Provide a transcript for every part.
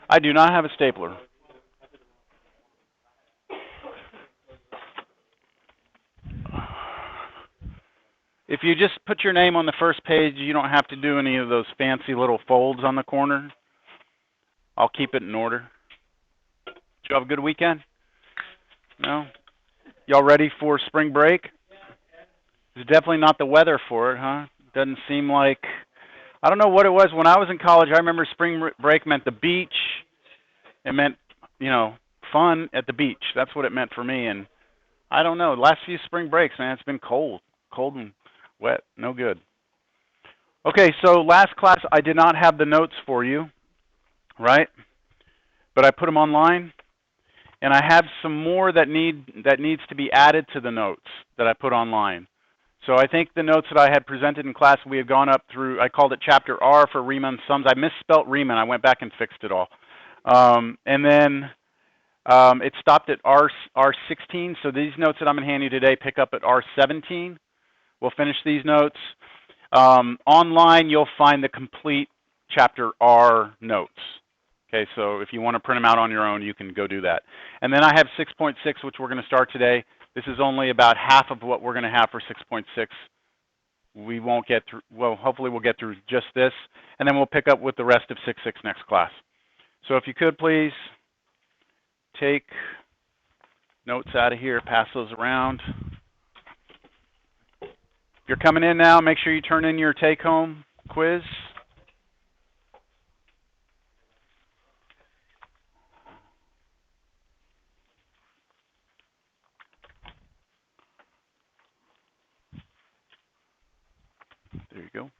I do not have a stapler. If you just put your name on the first page, you don't have to do any of those fancy little folds on the corner. I'll keep it in order. Did you have a good weekend? No? Y'all ready for spring break? It's definitely not the weather for it, huh? Doesn't seem like, I don't know what it was. When I was in college, I remember spring break meant the beach. It meant, you know, fun at the beach. That's what it meant for me. And I don't know, the last few spring breaks, man, it's been cold and wet, no good. Okay, so last class I did not have the notes for you, right? But I put them online, and I have some more that needs to be added to the notes that I put online. So I think the notes that I had presented in class, we had gone up through, I called it Chapter R for Riemann Sums. I misspelt Riemann. I went back and fixed it all. And then it stopped at R16. So these notes that I'm going to hand you today pick up at R17. We'll finish these notes. Online, you'll find the complete Chapter R notes. Okay, so if you want to print them out on your own, you can go do that. And then I have 6.6, which we're going to start today. This is only about half of what we're going to have for 6.6. We won't get through, well, hopefully we'll get through just this, and then we'll pick up with the rest of 6.6 next class. So if you could please take notes out of here, pass those around. If you're coming in now, make sure you turn in your take-home quiz. There you go.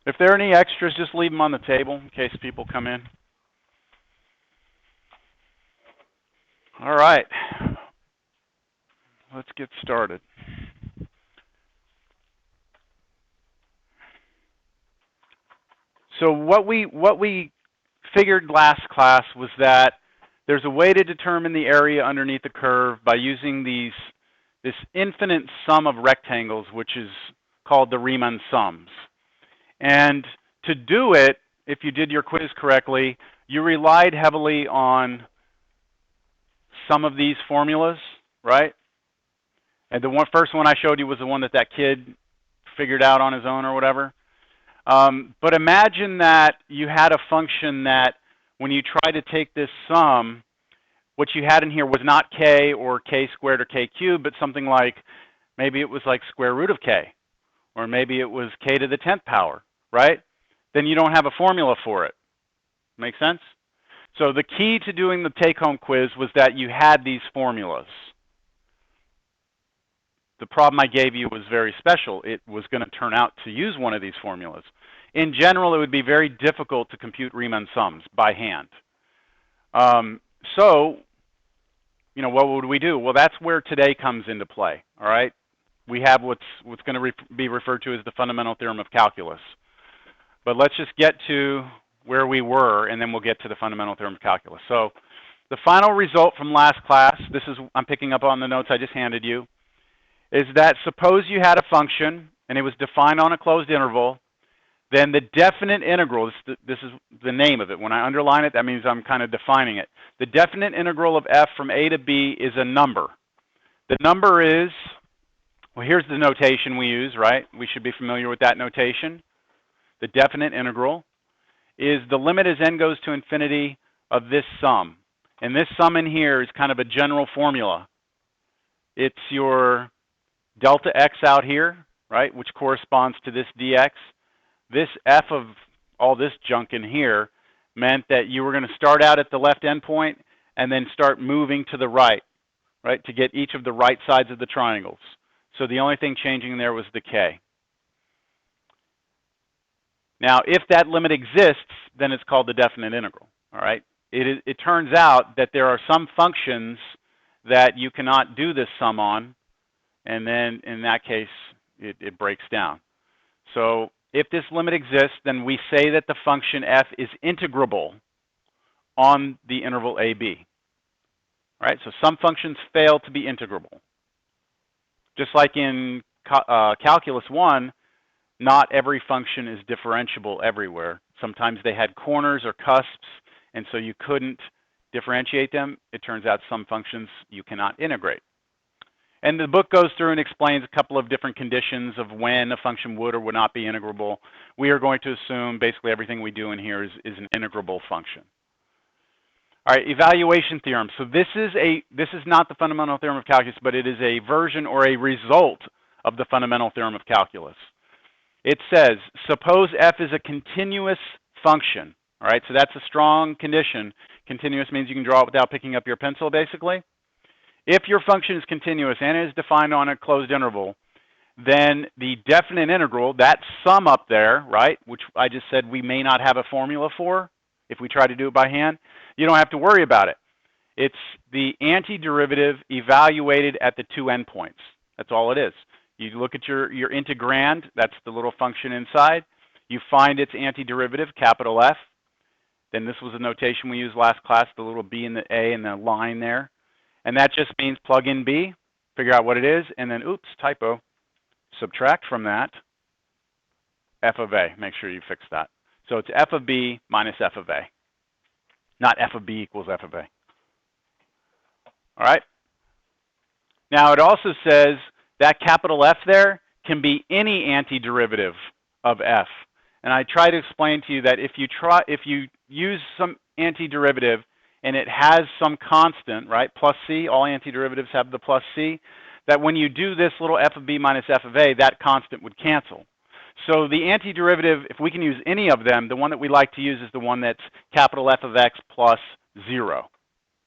If there are any extras, just leave them on the table in case people come in. All right. Let's get started. So what we figured last class was that there's a way to determine the area underneath the curve by using this infinite sum of rectangles, which is called the Riemann sums. And to do it, if you did your quiz correctly, you relied heavily on some of these formulas, right? And the first one I showed you was the one that kid figured out on his own or whatever. But imagine that you had a function that when you try to take this sum, what you had in here was not k or k squared or k cubed, but something like, maybe it was like square root of k, or maybe it was k to the 10th power, right? Then you don't have a formula for it. Make sense? So the key to doing the take-home quiz was that you had these formulas. The problem I gave you was very special. It was going to turn out to use one of these formulas. In general, it would be very difficult to compute Riemann sums by hand. So, you know, what would we do? Well, that's where today comes into play, all right? We have what's going to be referred to as the fundamental theorem of calculus. But let's just get to where we were, and then we'll get to the fundamental theorem of calculus. So the final result from last class, I'm picking up on the notes I just handed you, is that suppose you had a function, and it was defined on a closed interval, then the definite integral, this is the name of it. When I underline it, that means I'm kind of defining it. The definite integral of f from a to b is a number. The number is, well, here's the notation we use, right? We should be familiar with that notation. The definite integral is the limit as n goes to infinity of this sum. And this sum in here is kind of a general formula. It's your delta x out here, right, which corresponds to this dx. This f of all this junk in here meant that you were going to start out at the left endpoint and then start moving to the right, to get each of the right sides of the triangles. So the only thing changing there was the k. Now, if that limit exists, then it's called the definite integral, all right? It turns out that there are some functions that you cannot do this sum on, and then in that case, it breaks down. So if this limit exists, then we say that the function f is integrable on the interval ab. All right, so some functions fail to be integrable. Just like in Calculus 1, not every function is differentiable everywhere. Sometimes they had corners or cusps, and so you couldn't differentiate them. It turns out some functions you cannot integrate. And the book goes through and explains a couple of different conditions of when a function would or would not be integrable. We are going to assume basically everything we do in here is an integrable function. All right, evaluation theorem. So this is not the fundamental theorem of calculus, but it is a version or a result of the fundamental theorem of calculus. It says, suppose f is a continuous function. All right, so that's a strong condition. Continuous means you can draw it without picking up your pencil, basically. If your function is continuous and is defined on a closed interval, then the definite integral, that sum up there, right, which I just said we may not have a formula for if we try to do it by hand, you don't have to worry about it. It's the antiderivative evaluated at the two endpoints. That's all it is. You look at your integrand, that's the little function inside. You find its antiderivative, capital F. Then this was a notation we used last class, the little b and the a and the line there. And that just means plug in b, figure out what it is, and then, oops, typo, subtract from that f of a. Make sure you fix that. So it's f of b minus f of a, not f of b equals f of a. All right? Now, it also says that capital F there can be any antiderivative of f. And I try to explain to you that if you use some antiderivative and it has some constant, right, plus c, all antiderivatives have the plus c, that when you do this little f of b minus f of a, that constant would cancel. So the antiderivative, if we can use any of them, the one that we like to use is the one that's capital F of x plus 0.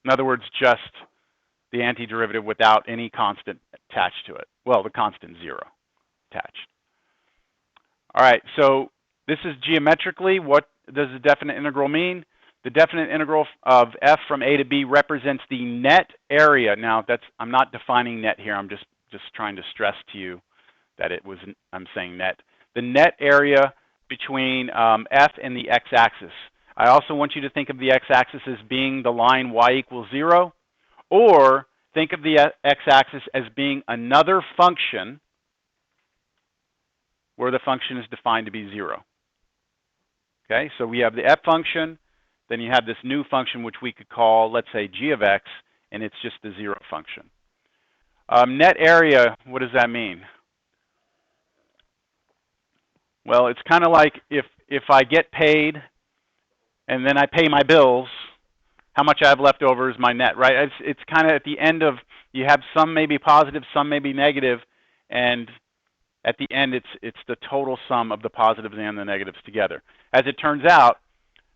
In other words, just the antiderivative without any constant attached to it. Well, the constant 0 attached. All right, so this is geometrically, what does the definite integral mean? The definite integral of f from a to b represents the net area. Now, I'm not defining net here. I'm just trying to stress to you that I'm saying net. The net area between f and the x-axis. I also want you to think of the x-axis as being the line y equals 0, or think of the x-axis as being another function where the function is defined to be 0. Okay, so we have the f function, then you have this new function which we could call, let's say, g of x, and it's just the 0 function. Net area, what does that mean? Well, it's kind of like if I get paid and then I pay my bills, how much I have left over is my net, right? It's kind of at the end of, you have some may be positive, some may be negative, and at the end it's the total sum of the positives and the negatives together. As it turns out,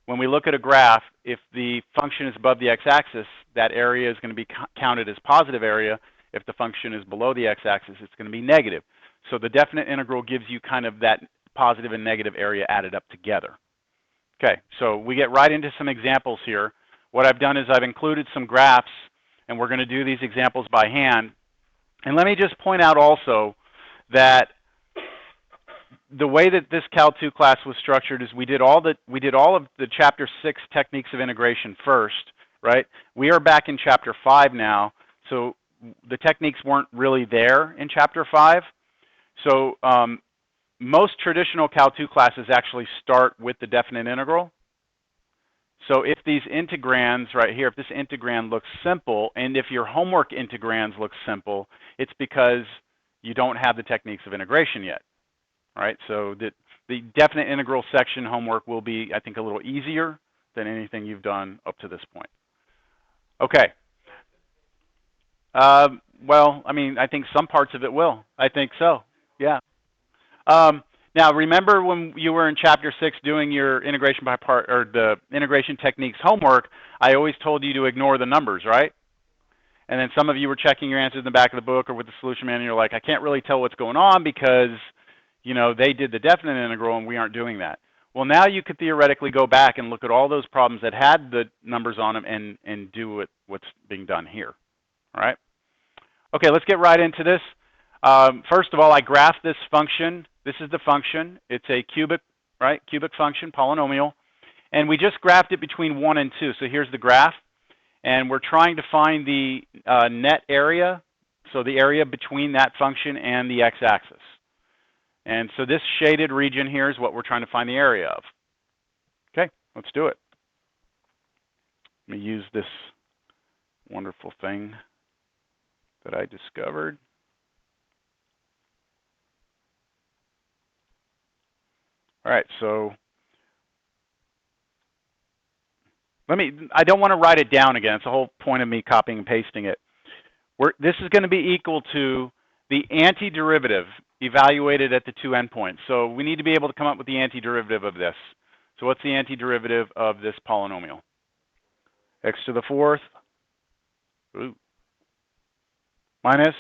when we look at a graph, if the function is above the x-axis, that area is going to be counted as positive area. If the function is below the x-axis, it's going to be negative. So the definite integral gives you kind of that positive and negative area added up together. Okay, so we get right into some examples here. What I've done is I've included some graphs, and we're going to do these examples by hand. And let me just point out also that the way that this Cal 2 class was structured is we did all of the Chapter 6 techniques of integration first, right? We are back in Chapter 5 now, so the techniques weren't really there in Chapter 5. So most traditional Cal 2 classes actually start with the definite integral. So if these integrands right here, if this integrand looks simple, and if your homework integrands look simple, it's because you don't have the techniques of integration yet. All right, so the definite integral section homework will be, I think, a little easier than anything you've done up to this point. Okay. Well, I mean, I think some parts of it will. I think so, yeah. Now, remember when you were in Chapter 6 doing your integration by part, or the integration techniques homework, I always told you to ignore the numbers, right? And then some of you were checking your answers in the back of the book or with the solution manual, and you're like, I can't really tell what's going on because, you know, they did the definite integral and we aren't doing that. Well, now you could theoretically go back and look at all those problems that had the numbers on them and do what's being done here. All right? Okay, let's get right into this. First of all, I graphed this function. This is the function. It's a cubic, right? Cubic function, polynomial. And we just graphed it between 1 and 2. So here's the graph. And we're trying to find the net area. So the area between that function and the x-axis. And so this shaded region here is what we're trying to find the area of. Okay, let's do it. Let me use this wonderful thing that I discovered. All right, so I don't want to write it down again. It's the whole point of me copying and pasting it. This is going to be equal to the antiderivative evaluated at the two endpoints. So we need to be able to come up with the antiderivative of this. So what's the antiderivative of this polynomial? X to the fourth minus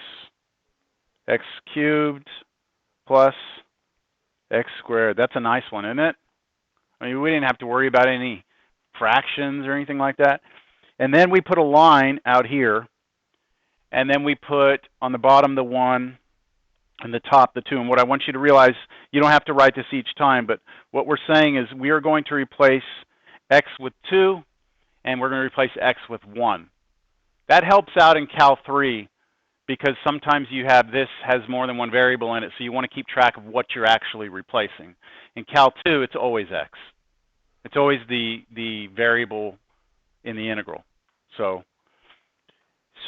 x cubed plus x squared. That's a nice one, isn't it? I mean, we didn't have to worry about any fractions or anything like that. And then we put a line out here, and then we put on the bottom the 1 and the top the 2. And what I want you to realize, you don't have to write this each time, but what we're saying is we are going to replace x with 2, and we're going to replace x with 1. That helps out in Cal 3 because sometimes you have this has more than one variable in it, so you want to keep track of what you're actually replacing. In Cal 2, it's always x. It's always the variable in the integral. So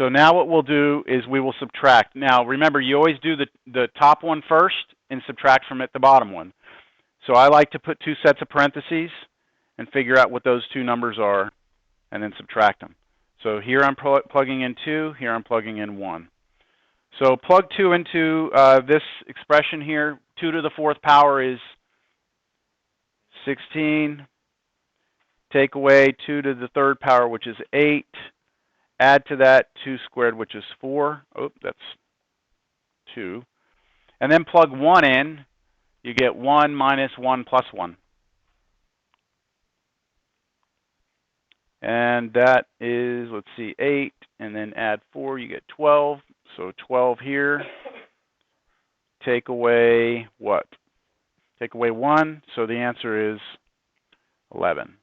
now what we'll do is we will subtract. Now remember, you always do the top one first and subtract from it the bottom one. So I like to put two sets of parentheses and figure out what those two numbers are and then subtract them. So here I'm plugging in 2, here I'm plugging in 1. So plug 2 into this expression here. 2 to the 4th power is 16. Take away 2 to the 3rd power, which is 8. Add to that 2 squared, which is 4. Oh, that's 2. And then plug 1 in. You get 1 minus 1 plus 1. And that is, let's see, 8. And then add 4, you get 12. So 12 here. Take away what? Take away 1. So the answer is 11.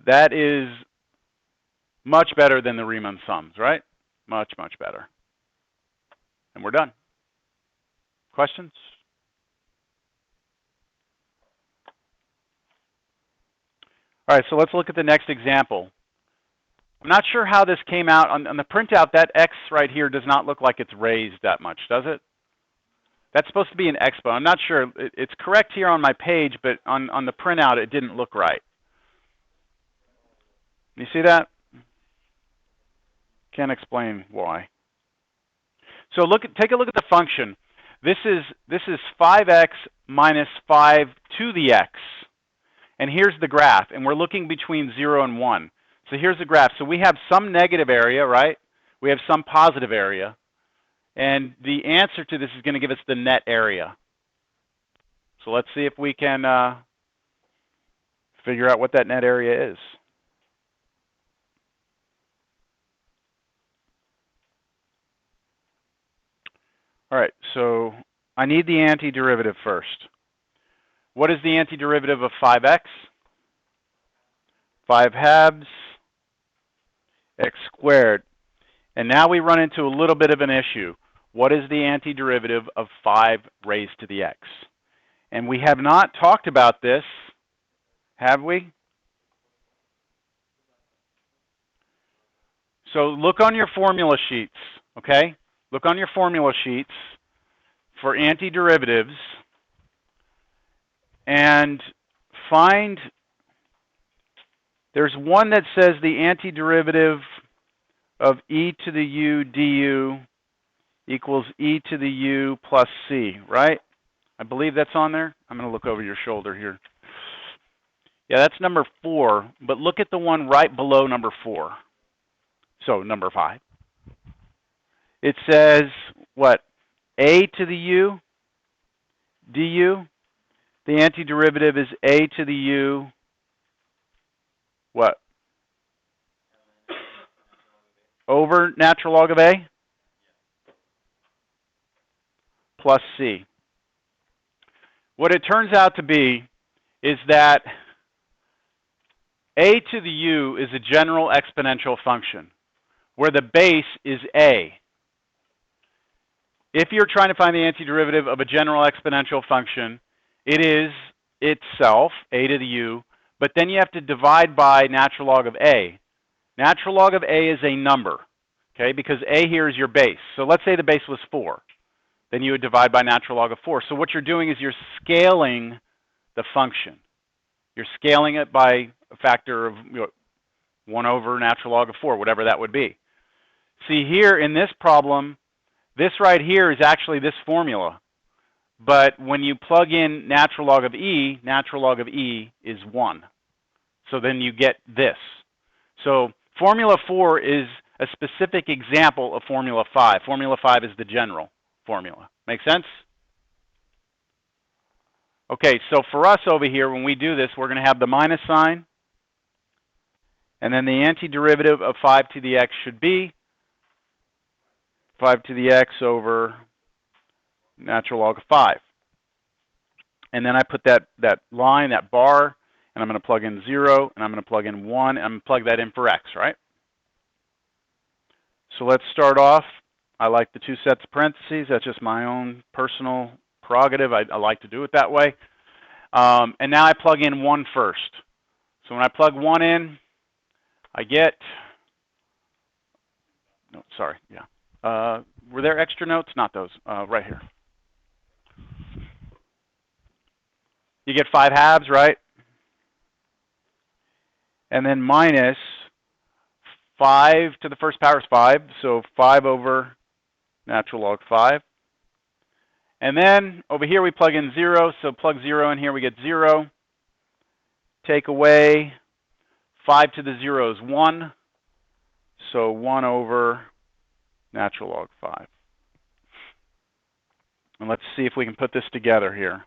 That is much better than the Riemann sums, right? Much, much better. And we're done. Questions? All right, so let's look at the next example. I'm not sure how this came out. On the printout, that x right here does not look like it's raised that much, does it? That's supposed to be an exponent. I'm not sure. It's correct here on my page, but on the printout, it didn't look right. You see that? Can't explain why. So take a look at the function. This is 5x minus 5 to the x. And here's the graph, and we're looking between 0 and 1. So here's the graph. So we have some negative area, right? We have some positive area. And the answer to this is going to give us the net area. So let's see if we can figure out what that net area is. All right, so I need the antiderivative first. What is the antiderivative of 5x? 5 halves x squared. And now we run into a little bit of an issue. What is the antiderivative of 5 raised to the x? And we have not talked about this, have we? So look on your formula sheets, okay? Look on your formula sheets for antiderivatives and find, there's one that says the antiderivative of e to the u du equals e to the u plus c, right? I believe that's on there. I'm going to look over your shoulder here. Yeah, that's number 4, but look at the one right below number 4. So number 5. It says, what? A to the u du. The antiderivative is a to the u, what? Over natural log of a plus c. What it turns out to be is that a to the u is a general exponential function. where the base is a. If you're trying to find the antiderivative of a general exponential function, it is itself, a to the u, but then you have to divide by natural log of a. Natural log of a is a number, okay, because a here is your base. So let's say the base was 4. Then you would divide by natural log of 4. So what you're doing is you're scaling the function. You're scaling it by a factor of 1 over natural log of 4, whatever that would be. See here in this problem, this right here is actually this formula. But when you plug in natural log of e is 1. So then you get this. So formula 4 is a specific example of formula 5. Formula 5 is the general formula. Make sense? Okay, so for us over here, when we do this, we're going to have the minus sign. And then the antiderivative of 5 to the x should be 5 to the x over natural log of 5. And then I put that line, that bar, and I'm going to plug in 0, and I'm going to plug in 1, and I'm going to plug that in for x, right? So let's start off. I like the 2 sets of parentheses. That's just my own personal prerogative. I like to do it that way. And now I plug in 1 first. So when I plug 1 in, I get, no, sorry, yeah. Were there extra notes? Not those, right here. You get 5 halves, right? And then minus 5 to the first power is 5, so 5 over natural log 5. And then over here we plug in 0, so plug 0 in here, we get 0. Take away 5 to the 0 is 1, so 1 over natural log 5. And let's see if we can put this together here.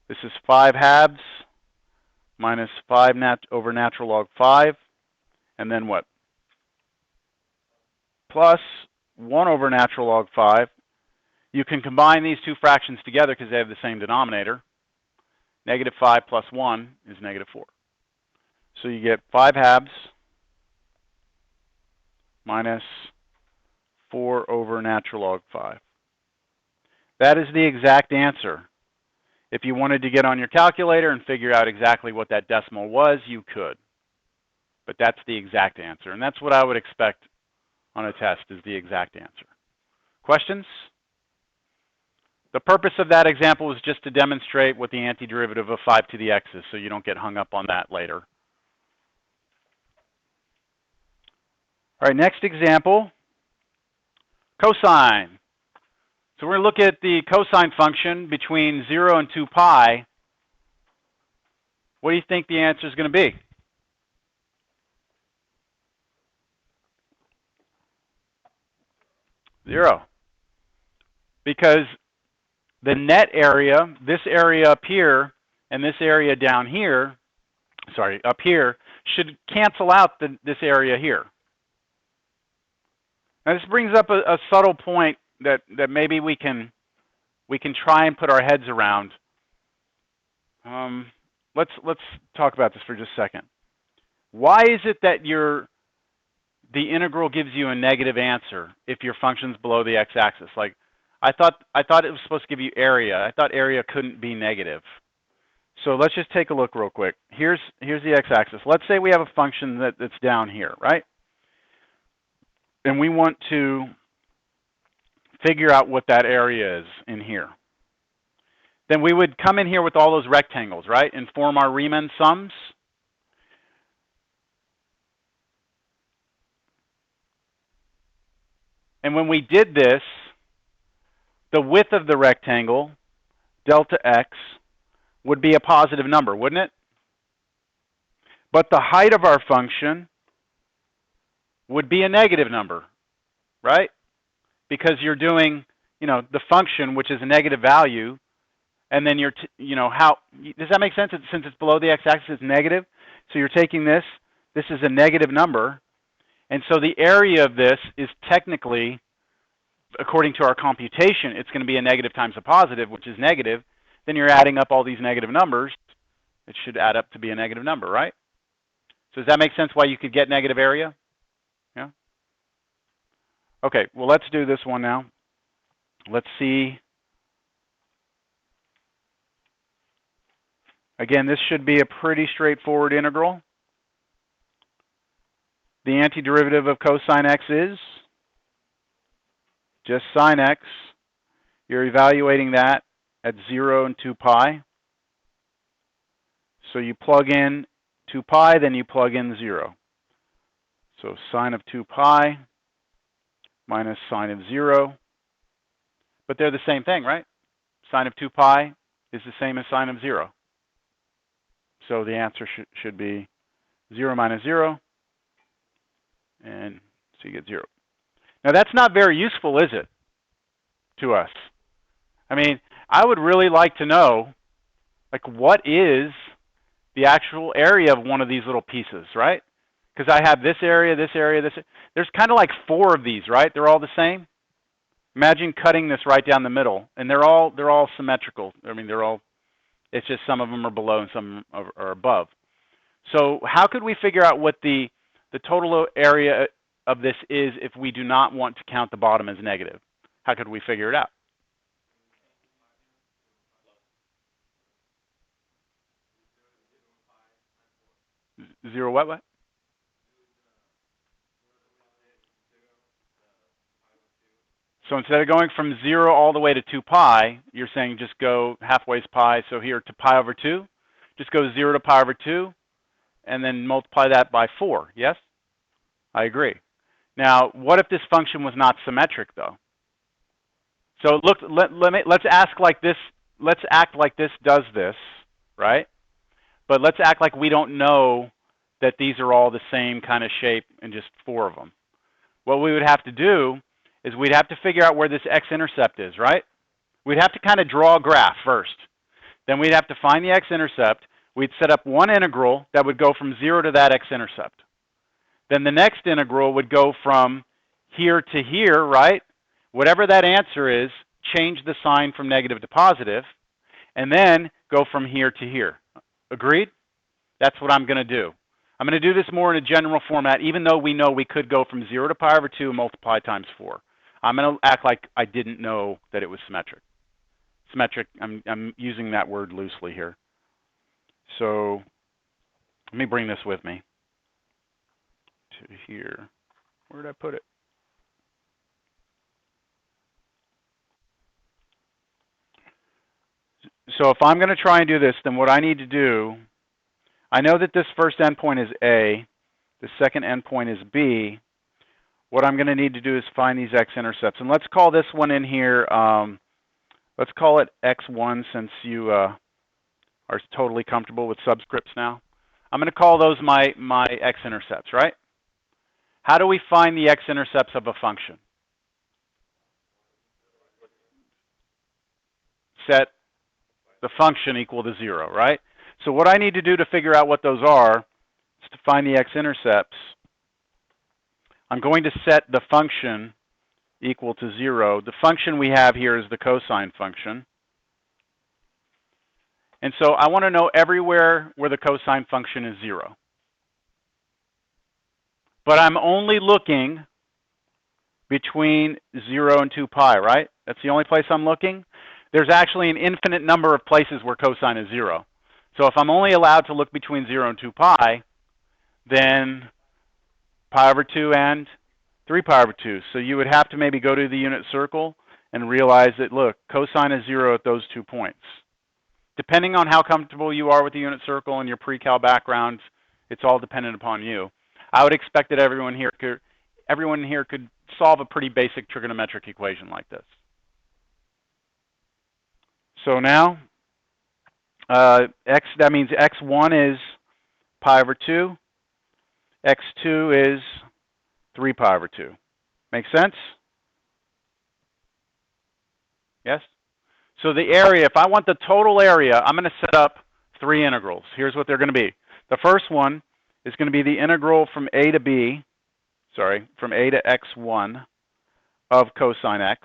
This is 5 halves minus 5 over natural log 5. And then what? Plus 1 over natural log 5. You can combine these two fractions together because they have the same denominator. Negative 5 plus 1 is negative 4. So you get 5 halves minus 4 over natural log 5. That is the exact answer. If you wanted to get on your calculator and figure out exactly what that decimal was, you could. But that's the exact answer. And that's what I would expect on a test, is the exact answer. Questions? The purpose of that example was just to demonstrate what the antiderivative of 5 to the x is, so you don't get hung up on that later. All right, next example, cosine. So we're going to look at the cosine function between 0 and 2 pi. What do you think the answer is going to be? Zero. Because the net area, this area up here, and this area down here, sorry, up here, should cancel out this area here. Now this brings up a subtle point that maybe we can try and put our heads around. Let's talk about this for just a second. Why is it that the integral gives you a negative answer if your function's below the x-axis? Like, I thought it was supposed to give you area. I thought area couldn't be negative. So let's just take a look real quick. Here's the x-axis. Let's say we have a function that's down here, right? And we want to figure out what that area is in here. Then we would come in here with all those rectangles, right, and form our Riemann sums. And when we did this, the width of the rectangle, delta x, would be a positive number, wouldn't it? But the height of our function would be a negative number, right? Because you're doing, the function, which is a negative value, and then how, does that make sense? Since it's below the x-axis, it's negative. So you're taking this is a negative number, and so the area of this is technically, according to our computation, it's going to be a negative times a positive, which is negative. Then you're adding up all these negative numbers. It should add up to be a negative number, right? So does that make sense why you could get negative area? Yeah? Okay, well, let's do this one now. Let's see. Again, this should be a pretty straightforward integral. The antiderivative of cosine x is just sine x. You're evaluating that at 0 and 2 pi. So you plug in 2 pi, then you plug in 0. So sine of 2 pi minus sine of 0. But they're the same thing, right? Sine of 2 pi is the same as sine of 0. So the answer should be 0 minus 0. And so you get 0. Now that's not very useful, is it, to us? I mean, I would really like to know, like, what is the actual area of one of these little pieces, right? Because I have this area, this area, this. There's kind of like 4 of these, right? They're all the same. Imagine cutting this right down the middle, and they're all symmetrical. I mean, they're all. It's just some of them are below and some are above. So how could we figure out what the total area of this is if we do not want to count the bottom as negative? How could we figure it out? Zero what? So instead of going from 0 all the way to 2 pi, you're saying just go halfway's pi. So here to pi over 2, just go 0 to pi over 2, and then multiply that by 4. Yes? I agree. Now, what if this function was not symmetric, though? So look, let's act like this does this, right? But let's act like we don't know that these are all the same kind of shape and just 4 of them. What we would have to do is we'd have to figure out where this x-intercept is, right? We'd have to kind of draw a graph first. Then we'd have to find the x-intercept. We'd set up one integral that would go from 0 to that x-intercept. Then the next integral would go from here to here, right? Whatever that answer is, change the sign from negative to positive, and then go from here to here. Agreed? That's what I'm going to do. I'm going to do this more in a general format, even though we know we could go from 0 to pi over 2 and multiply times 4. I'm going to act like I didn't know that it was symmetric. Symmetric, I'm using that word loosely here. So let me bring this with me to here. Where did I put it? So if I'm going to try and do this, then what I need to do, I know that this first endpoint is A, the second endpoint is B. What I'm going to need to do is find these x-intercepts. And let's call this one in here, let's call it x1 since you are totally comfortable with subscripts now. I'm going to call those my x-intercepts, right? How do we find the x-intercepts of a function? Set the function equal to 0, right? So what I need to do to figure out what those are is to find the x-intercepts. I'm going to set the function equal to 0. The function we have here is the cosine function. And so I want to know everywhere where the cosine function is 0. But I'm only looking between 0 and 2 pi, right? That's the only place I'm looking. There's actually an infinite number of places where cosine is 0. So if I'm only allowed to look between 0 and 2 pi, then pi over 2 and 3 pi over 2. So you would have to maybe go to the unit circle and realize that, look, cosine is 0 at those 2 points. Depending on how comfortable you are with the unit circle and your pre-cal background, it's all dependent upon you. I would expect that everyone here could solve a pretty basic trigonometric equation like this. So now, that means x1 is pi over 2. x2 is 3 pi over 2. Make sense? Yes? So the area, if I want the total area, I'm going to set up 3 integrals. Here's what they're going to be. The first one is going to be the integral from a to b, from a to x1 of cosine x.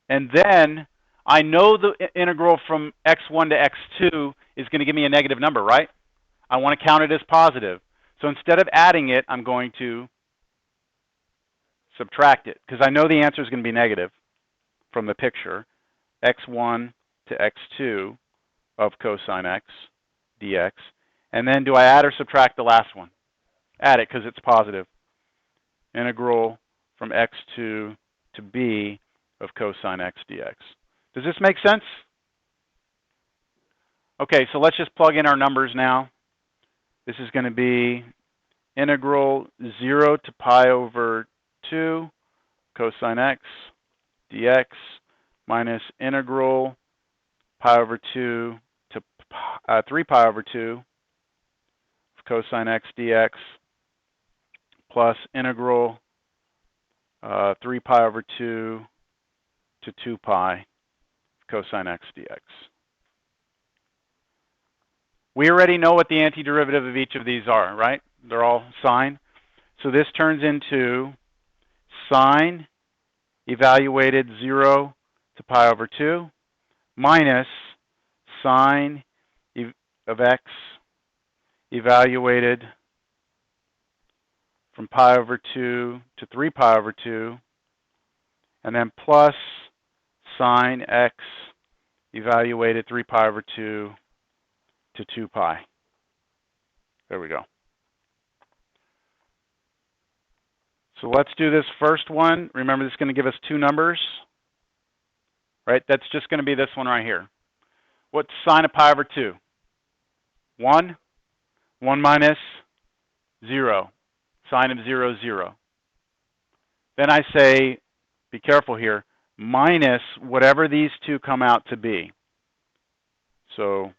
And then I know the integral from x1 to x2 is going to give me a negative number, right? I want to count it as positive. So instead of adding it, I'm going to subtract it, because I know the answer is going to be negative from the picture, x1 to x2 of cosine x dx. And then do I add or subtract the last one? Add it, because it's positive. Integral from x2 to b of cosine x dx. Does this make sense? Okay, so let's just plug in our numbers now. This is going to be integral 0 to pi over 2 cosine x dx minus integral pi over 2 to 3 pi over 2 of cosine x dx plus integral 3 pi over 2 to 2 pi cosine x dx. We already know what the antiderivative of each of these are, right? They're all sine. So this turns into sine evaluated 0 to pi over 2 minus sine of x evaluated from pi over 2 to 3 pi over 2, and then plus sine x evaluated 3 pi over 2 to 2 pi. There we go. So let's do this first one. Remember, this is going to give us two numbers, right? That's just going to be this one right here. What's sine of pi over 2? 1. 1 minus 0. Sine of 0, 0. Then I say, be careful here, minus whatever these two come out to be. So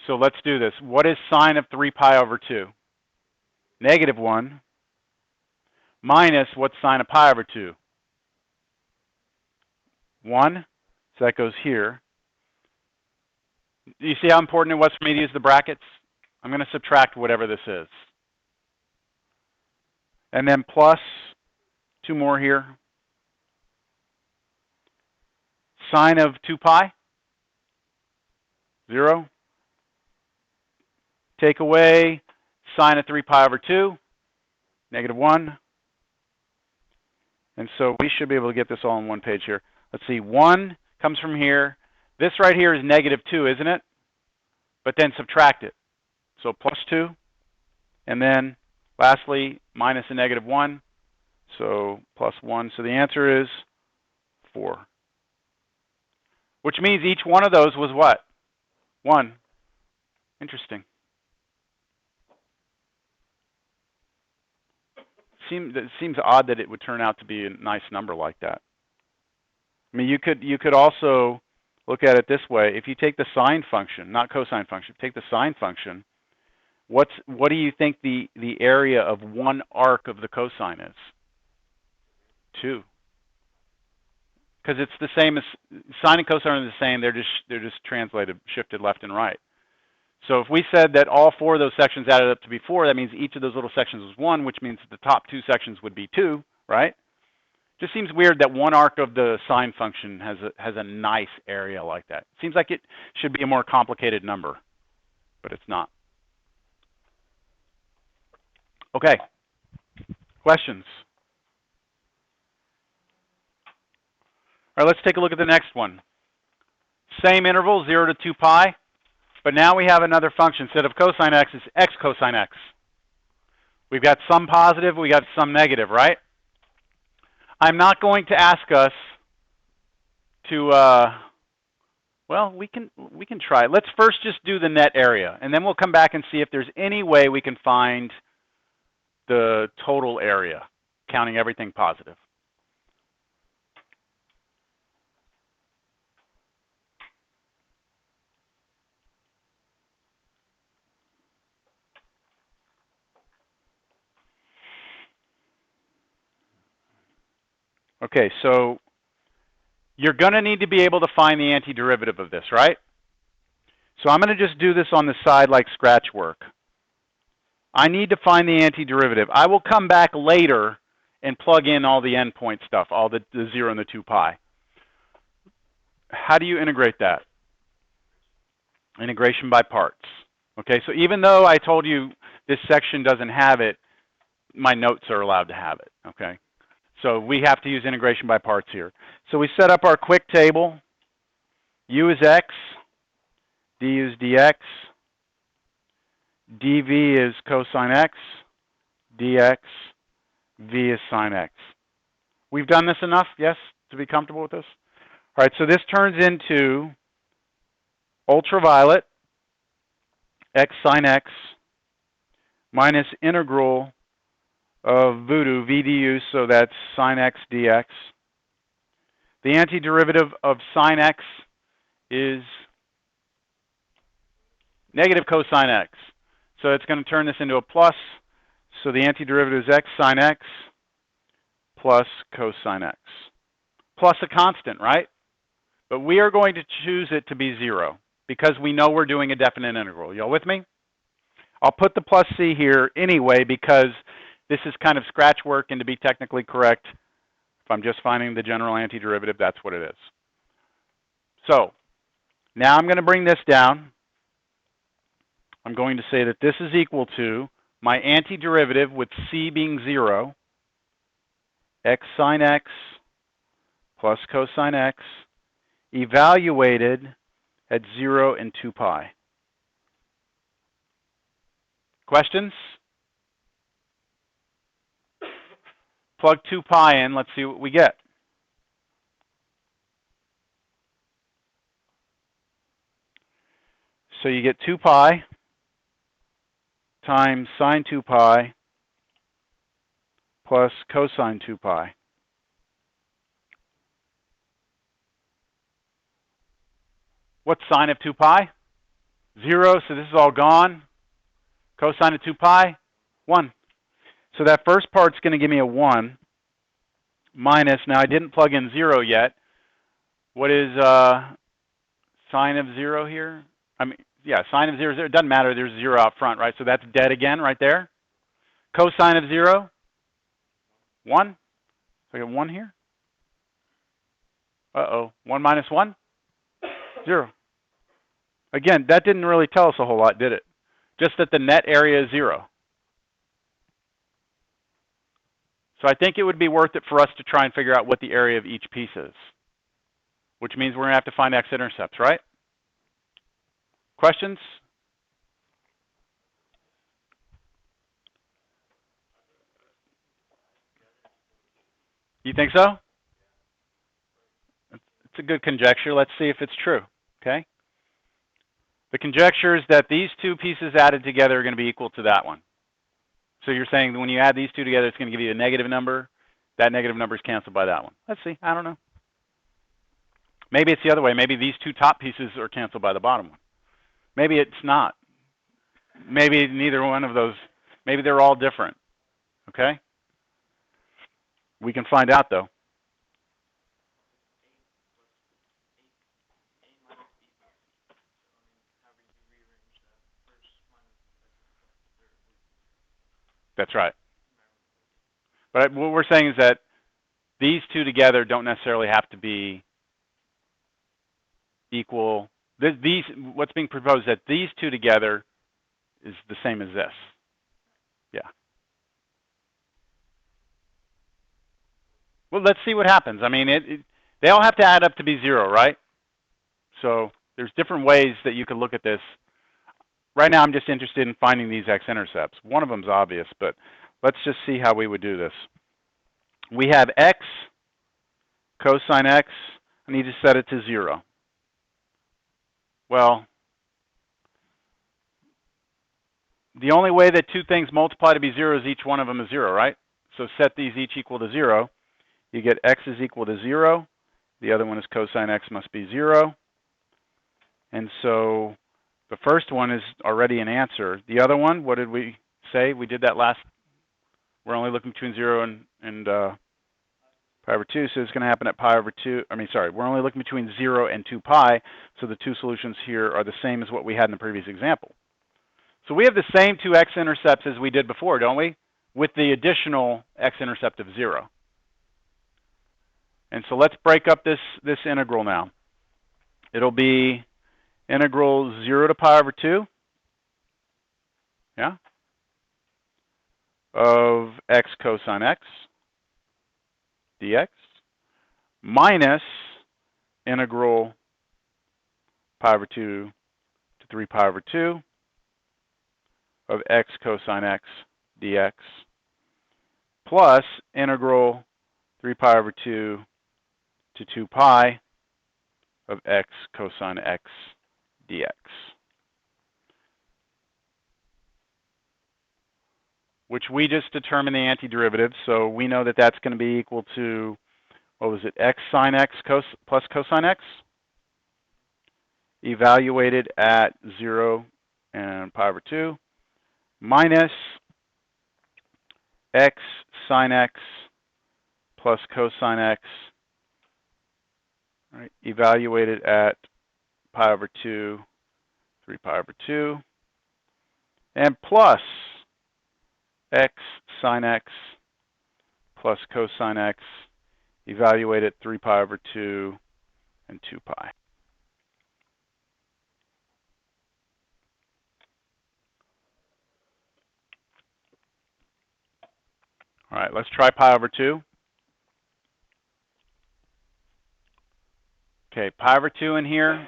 let's do this. What is sine of 3 pi over 2? Negative 1 minus what's sine of pi over 2? 1. So that goes here. Do you see how important it was for me to use the brackets? I'm going to subtract whatever this is. And then plus 2 more here. Sine of 2 pi? 0. Take away sine of 3 pi over 2, negative 1. And so we should be able to get this all on one page here. Let's see, 1 comes from here. This right here is negative 2, isn't it? But then subtract it. So plus 2. And then lastly, minus a negative 1. So plus 1. So the answer is 4. Which means each one of those was what? 1. Interesting. It seems odd that it would turn out to be a nice number like that. I mean, you could also look at it this way. If you take the sine function, not cosine function, take the sine function, what do you think the area of one arc of the cosine is? 2. Because it's the same as sine and cosine are the same. They're just translated, shifted left and right. So if we said that all 4 of those sections added up to be 4, that means each of those little sections was 1, which means the top 2 sections would be 2, right? Just seems weird that one arc of the sine function has a nice area like that. Seems like it should be a more complicated number, but it's not. Okay. Questions? All right, let's take a look at the next one. Same interval, 0 to 2 pi. But now we have another function. Instead of cosine x, it's x cosine x. We've got some positive, we got some negative, right? I'm not going to ask us to, well, we can try. Let's first just do the net area, and then we'll come back and see if there's any way we can find the total area, counting everything positive. Okay, so you're going to need to be able to find the antiderivative of this, right? So I'm going to just do this on the side like scratch work. I need to find the antiderivative. I will come back later and plug in all the endpoint stuff, all the 0 and the 2 pi. How do you integrate that? Integration by parts. Okay, so even though I told you this section doesn't have it, my notes are allowed to have it, okay? So we have to use integration by parts here. So we set up our quick table. U is x, d is dx, dv is cosine x, dx, v is sine x. We've done this enough, yes, to be comfortable with this? All right, so this turns into ultraviolet x sine x minus integral of voodoo, v du, so that's sine x dx. The antiderivative of sine x is negative cosine x. So it's going to turn this into a plus. So the antiderivative is x sine x plus cosine x. Plus a constant, right? But we are going to choose it to be 0 because we know we're doing a definite integral. Y'all with me? I'll put the plus c here anyway because this is kind of scratch work, and to be technically correct, if I'm just finding the general antiderivative, that's what it is. So now I'm going to bring this down. I'm going to say that this is equal to my antiderivative with c being 0, x sine x plus cosine x, evaluated at 0 and 2 pi. Questions? Plug 2 pi in, let's see what we get. So you get 2 pi times sine 2 pi plus cosine 2 pi. What's sine of 2 pi? 0, so this is all gone. Cosine of 2 pi? 1. So that first part's going to give me a 1 minus, now I didn't plug in 0 yet. What is sine of 0 here? I mean, yeah, sine of 0, it doesn't matter, there's 0 out front, right? So that's dead again right there. Cosine of 0? 1. So I get 1 here. Uh-oh, 1 minus 1? 0. Again, that didn't really tell us a whole lot, did it? Just that the net area is 0. So I think it would be worth it for us to try and figure out what the area of each piece is, which means we're going to have to find x-intercepts, right? Questions? You think so? It's a good conjecture. Let's see if it's true, okay? The conjecture is that these two pieces added together are going to be equal to that one. So you're saying that when you add these two together, it's going to give you a negative number. That negative number is canceled by that one. Let's see. I don't know. Maybe it's the other way. Maybe these two top pieces are canceled by the bottom one. Maybe it's not. Maybe neither one of those. Maybe they're all different. Okay? We can find out, though. That's right. But what we're saying is that these two together don't necessarily have to be equal. What's being proposed is that these two together is the same as this. Yeah. Well, let's see what happens. I mean, they all have to add up to be 0, right? So there's different ways that you can look at this. Right now, I'm just interested in finding these x-intercepts. One of them is obvious, but let's just see how we would do this. We have x, cosine x. I need to set it to 0. Well, the only way that two things multiply to be 0 is each one of them is 0, right? So set these each equal to 0. You get x is equal to 0. The other one is cosine x must be 0. And so the first one is already an answer. The other one, what did we say? We did that last. We're only looking between 0 and pi over 2, so it's going to happen at pi over 2. I mean, sorry, we're only looking between 0 and 2 pi, so the two solutions here are the same as what we had in the previous example. So we have the same two x-intercepts as we did before, don't we? With the additional x-intercept of 0. And so let's break up this integral now. It'll be integral 0 to pi over 2. Yeah? of x cosine x dx minus integral pi over 2 to 3 pi over 2 of x cosine x dx plus integral 3 pi over 2 to 2 pi of x cosine x dx. Which we just determined the antiderivative, so we know that that's going to be equal to, what was it, x sine x plus cosine x, evaluated at 0 and pi over 2, minus x sine x plus cosine x, right, evaluated at pi over 2, 3 pi over 2, and plus x sine x plus cosine x, evaluated at 3 pi over 2 and 2 pi. All right, let's try pi over 2. Okay, pi over 2 in here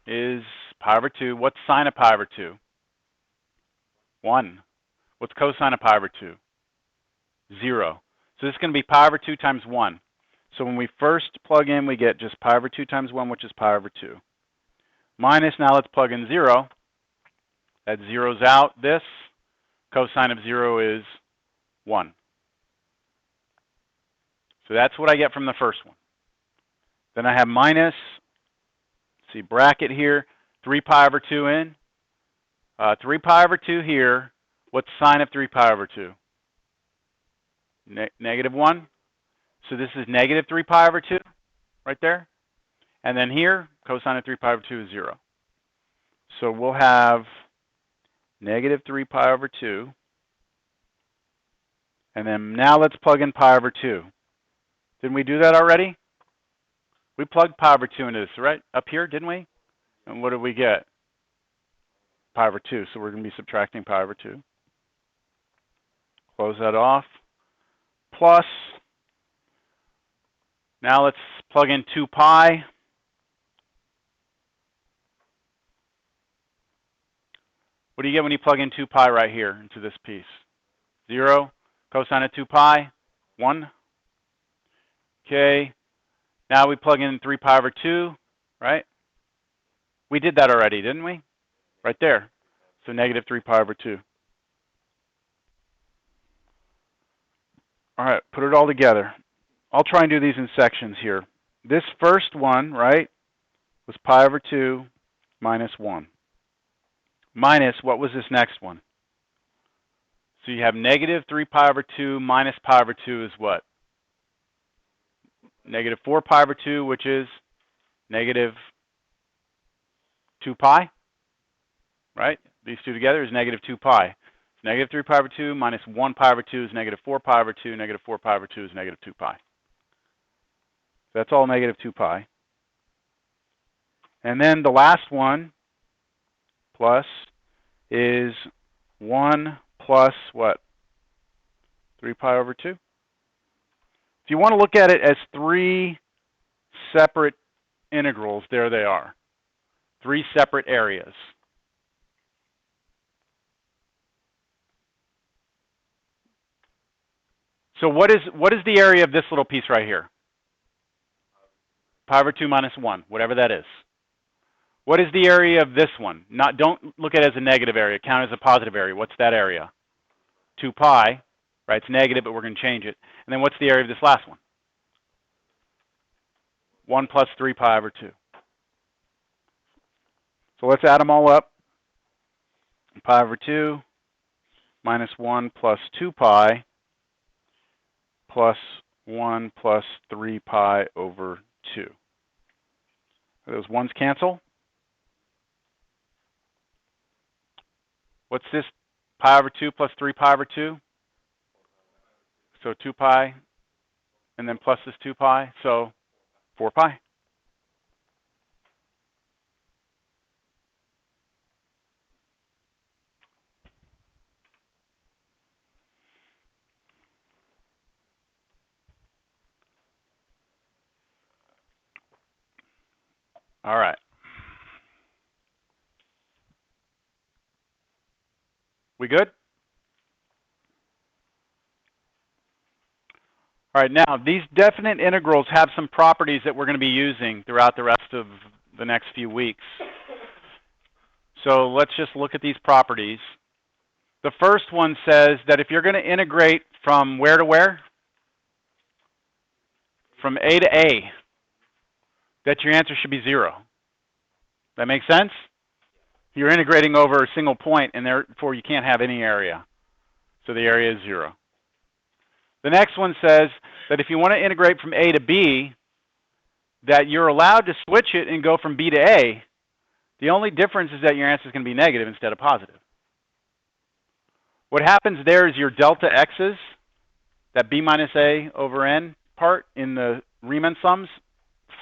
is pi over 2. What's sine of pi over 2? 1. What's cosine of pi over 2? 0. So this is going to be pi over 2 times 1. So when we first plug in, we get just pi over 2 times 1, which is pi over 2. Minus, now let's plug in 0. That zeroes out this. Cosine of 0 is 1. So that's what I get from the first one. Then I have minus, see bracket here, 3 pi over 2 in. 3 pi over 2 here. What's sine of 3 pi over 2? Negative 1. So this is negative 3 pi over 2 right there. And then here, cosine of 3 pi over 2 is 0. So we'll have negative 3 pi over 2. And then now let's plug in pi over 2. Didn't we do that already? We plugged pi over 2 into this, right? Up here, didn't we? And what did we get? Pi over 2. So we're going to be subtracting pi over 2. Close that off. Plus, now let's plug in 2 pi. What do you get when you plug in 2 pi right here into this piece? 0. Cosine of 2 pi, 1. Okay. Now we plug in 3 pi over 2, right? We did that already, didn't we? Right there. So negative 3 pi over 2. All right, put it all together. I'll try and do these in sections here. This first one, right, was pi over 2 minus 1. Minus, what was this next one? So you have negative 3 pi over 2 minus pi over 2 is what? Negative 4 pi over 2, which is negative 2 pi, right? These two together is negative 2 pi. So negative 3 pi over 2 minus 1 pi over 2 is negative 4 pi over 2. Negative 4 pi over 2 is negative 2 pi. So that's all negative 2 pi. And then the last one, plus, is 1 plus what? 3 pi over 2. If you want to look at it as 3 separate integrals, there they are. 3 separate areas. So what is the area of this little piece right here? Pi over 2 minus 1, whatever that is. What is the area of this one? Don't look at it as a negative area. Count it as a positive area. What's that area? 2 pi, right? It's negative, but we're going to change it. And then what's the area of this last one? 1 plus 3 pi over 2. So let's add them all up. Pi over 2 minus 1 plus 2 pi plus 1 plus 3 pi over 2. Those ones cancel. What's this? Pi over 2 plus 3 pi over 2? So 2 pi, and then plus this 2 pi, so 4 pi. All right. We good? All right, now these definite integrals have some properties that we're going to be using throughout the rest of the next few weeks. So let's just look at these properties. The first one says that if you're going to integrate from where to where? From A to A, that your answer should be 0. That make sense? You're integrating over a single point, and therefore you can't have any area. So the area is 0. The next one says that if you want to integrate from A to B, that you're allowed to switch it and go from B to A. The only difference is that your answer is going to be negative instead of positive. What happens there is your delta x's, that B minus A over N part in the Riemann sums,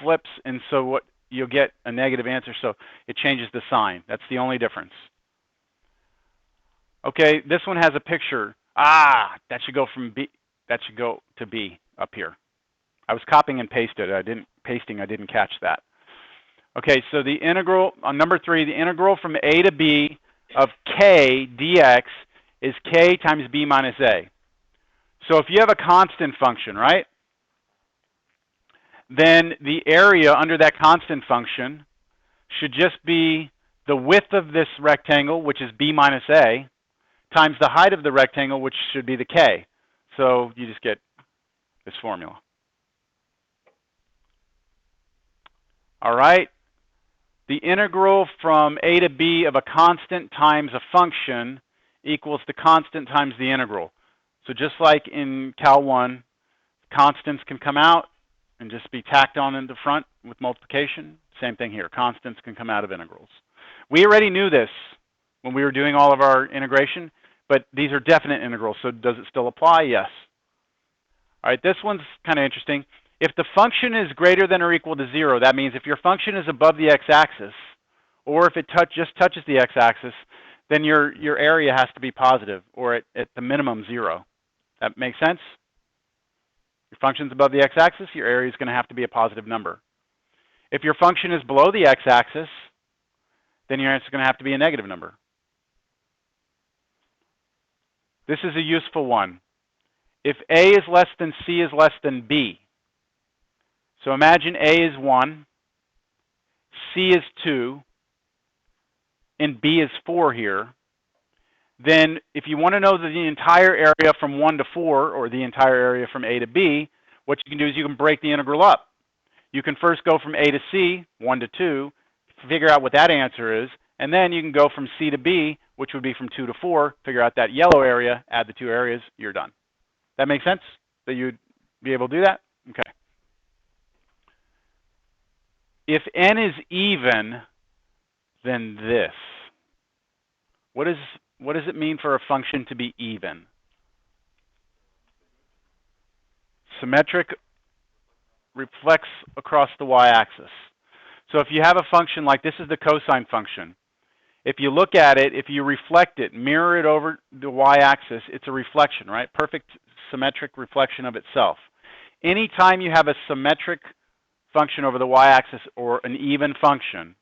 flips, and so what you'll get a negative answer, so it changes the sign. That's the only difference. Okay, this one has a picture. That should go from B. That should go to B up here. I was copying and pasting. I didn't catch that. Okay, so the integral on number 3, the integral from A to B of k dx is k times B minus A. So if you have a constant function, right, then the area under that constant function should just be the width of this rectangle, which is B minus A, times the height of the rectangle, which should be the k. So you just get this formula. All right. The integral from A to B of a constant times a function equals the constant times the integral. So just like in Cal 1, constants can come out and just be tacked on in the front with multiplication. Same thing here. Constants can come out of integrals. We already knew this when we were doing all of our integration, but these are definite integrals, so does it still apply? Yes. All right, this one's kind of interesting. If the function is greater than or equal to 0, that means if your function is above the x-axis, or if it just touches the x-axis, then your area has to be positive, or at the minimum 0. That makes sense? Your function's above the x-axis, your area is going to have to be a positive number. If your function is below the x-axis, then your answer is going to have to be a negative number. This is a useful one. If A is less than C is less than B, so imagine A is 1, C is 2, and B is 4 here, then if you want to know the entire area from 1 to 4, or the entire area from A to B, what you can do is you can break the integral up. You can first go from A to C, 1 to 2, figure out what that answer is, and then you can go from C to B, which would be from 2 to 4, figure out that yellow area, add the 2 areas, you're done. That makes sense? That you'd be able to do that? Okay. If n is even, then this. What does it mean for a function to be even? Symmetric reflects across the y-axis. So if you have a function like this is the cosine function, if you look at it, if you reflect it, mirror it over the y-axis, it's a reflection, right? Perfect symmetric reflection of itself. Anytime you have a symmetric function over the y-axis or an even function,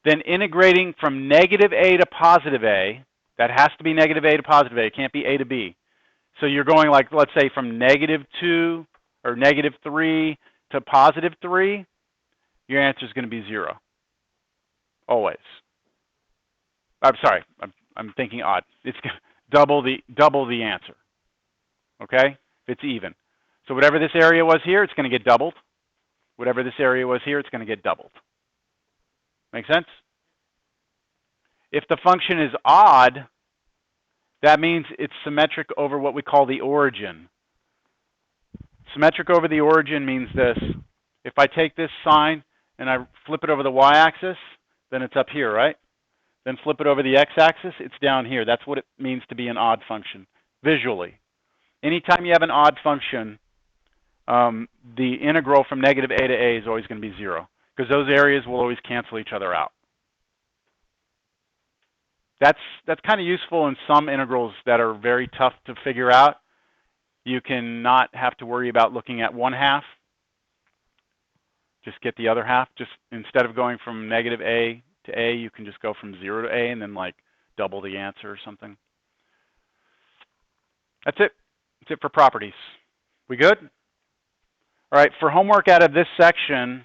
then integrating from negative A to positive A, that has to be negative A to positive A, it can't be A to B. So you're going like, let's say from -2 or -3 to +3, your answer is going to be 0. Always. I'm sorry, I'm thinking odd. It's going to double the answer. Okay? If it's even. So whatever this area was here, it's going to get doubled. Whatever this area was here, it's going to get doubled. Make sense? If the function is odd, that means it's symmetric over what we call the origin. Symmetric over the origin means this. If I take this sign and I flip it over the y-axis, then it's up here, right? Then flip it over the x-axis, it's down here. That's what it means to be an odd function, visually. Anytime you have an odd function, the integral from negative A to A is always going to be 0, because those areas will always cancel each other out. That's kind of useful in some integrals that are very tough to figure out. You can not have to worry about looking at 1/2. Just get the other half. Just instead of going from negative a to a, you can just go from 0 to a and then like double the answer or something. That's it. That's it for properties. We good? All right, for homework out of this section,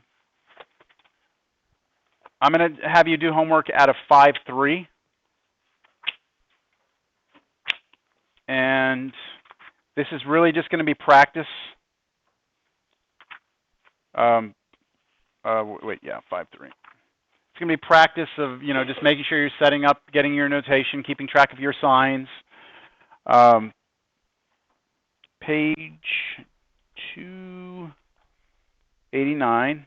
I'm going to have you do homework out of 5.3. And this is really just going to be practice. Wait, yeah, 5.3. It's going to be practice of, just making sure you're setting up, getting your notation, keeping track of your signs. Page 289.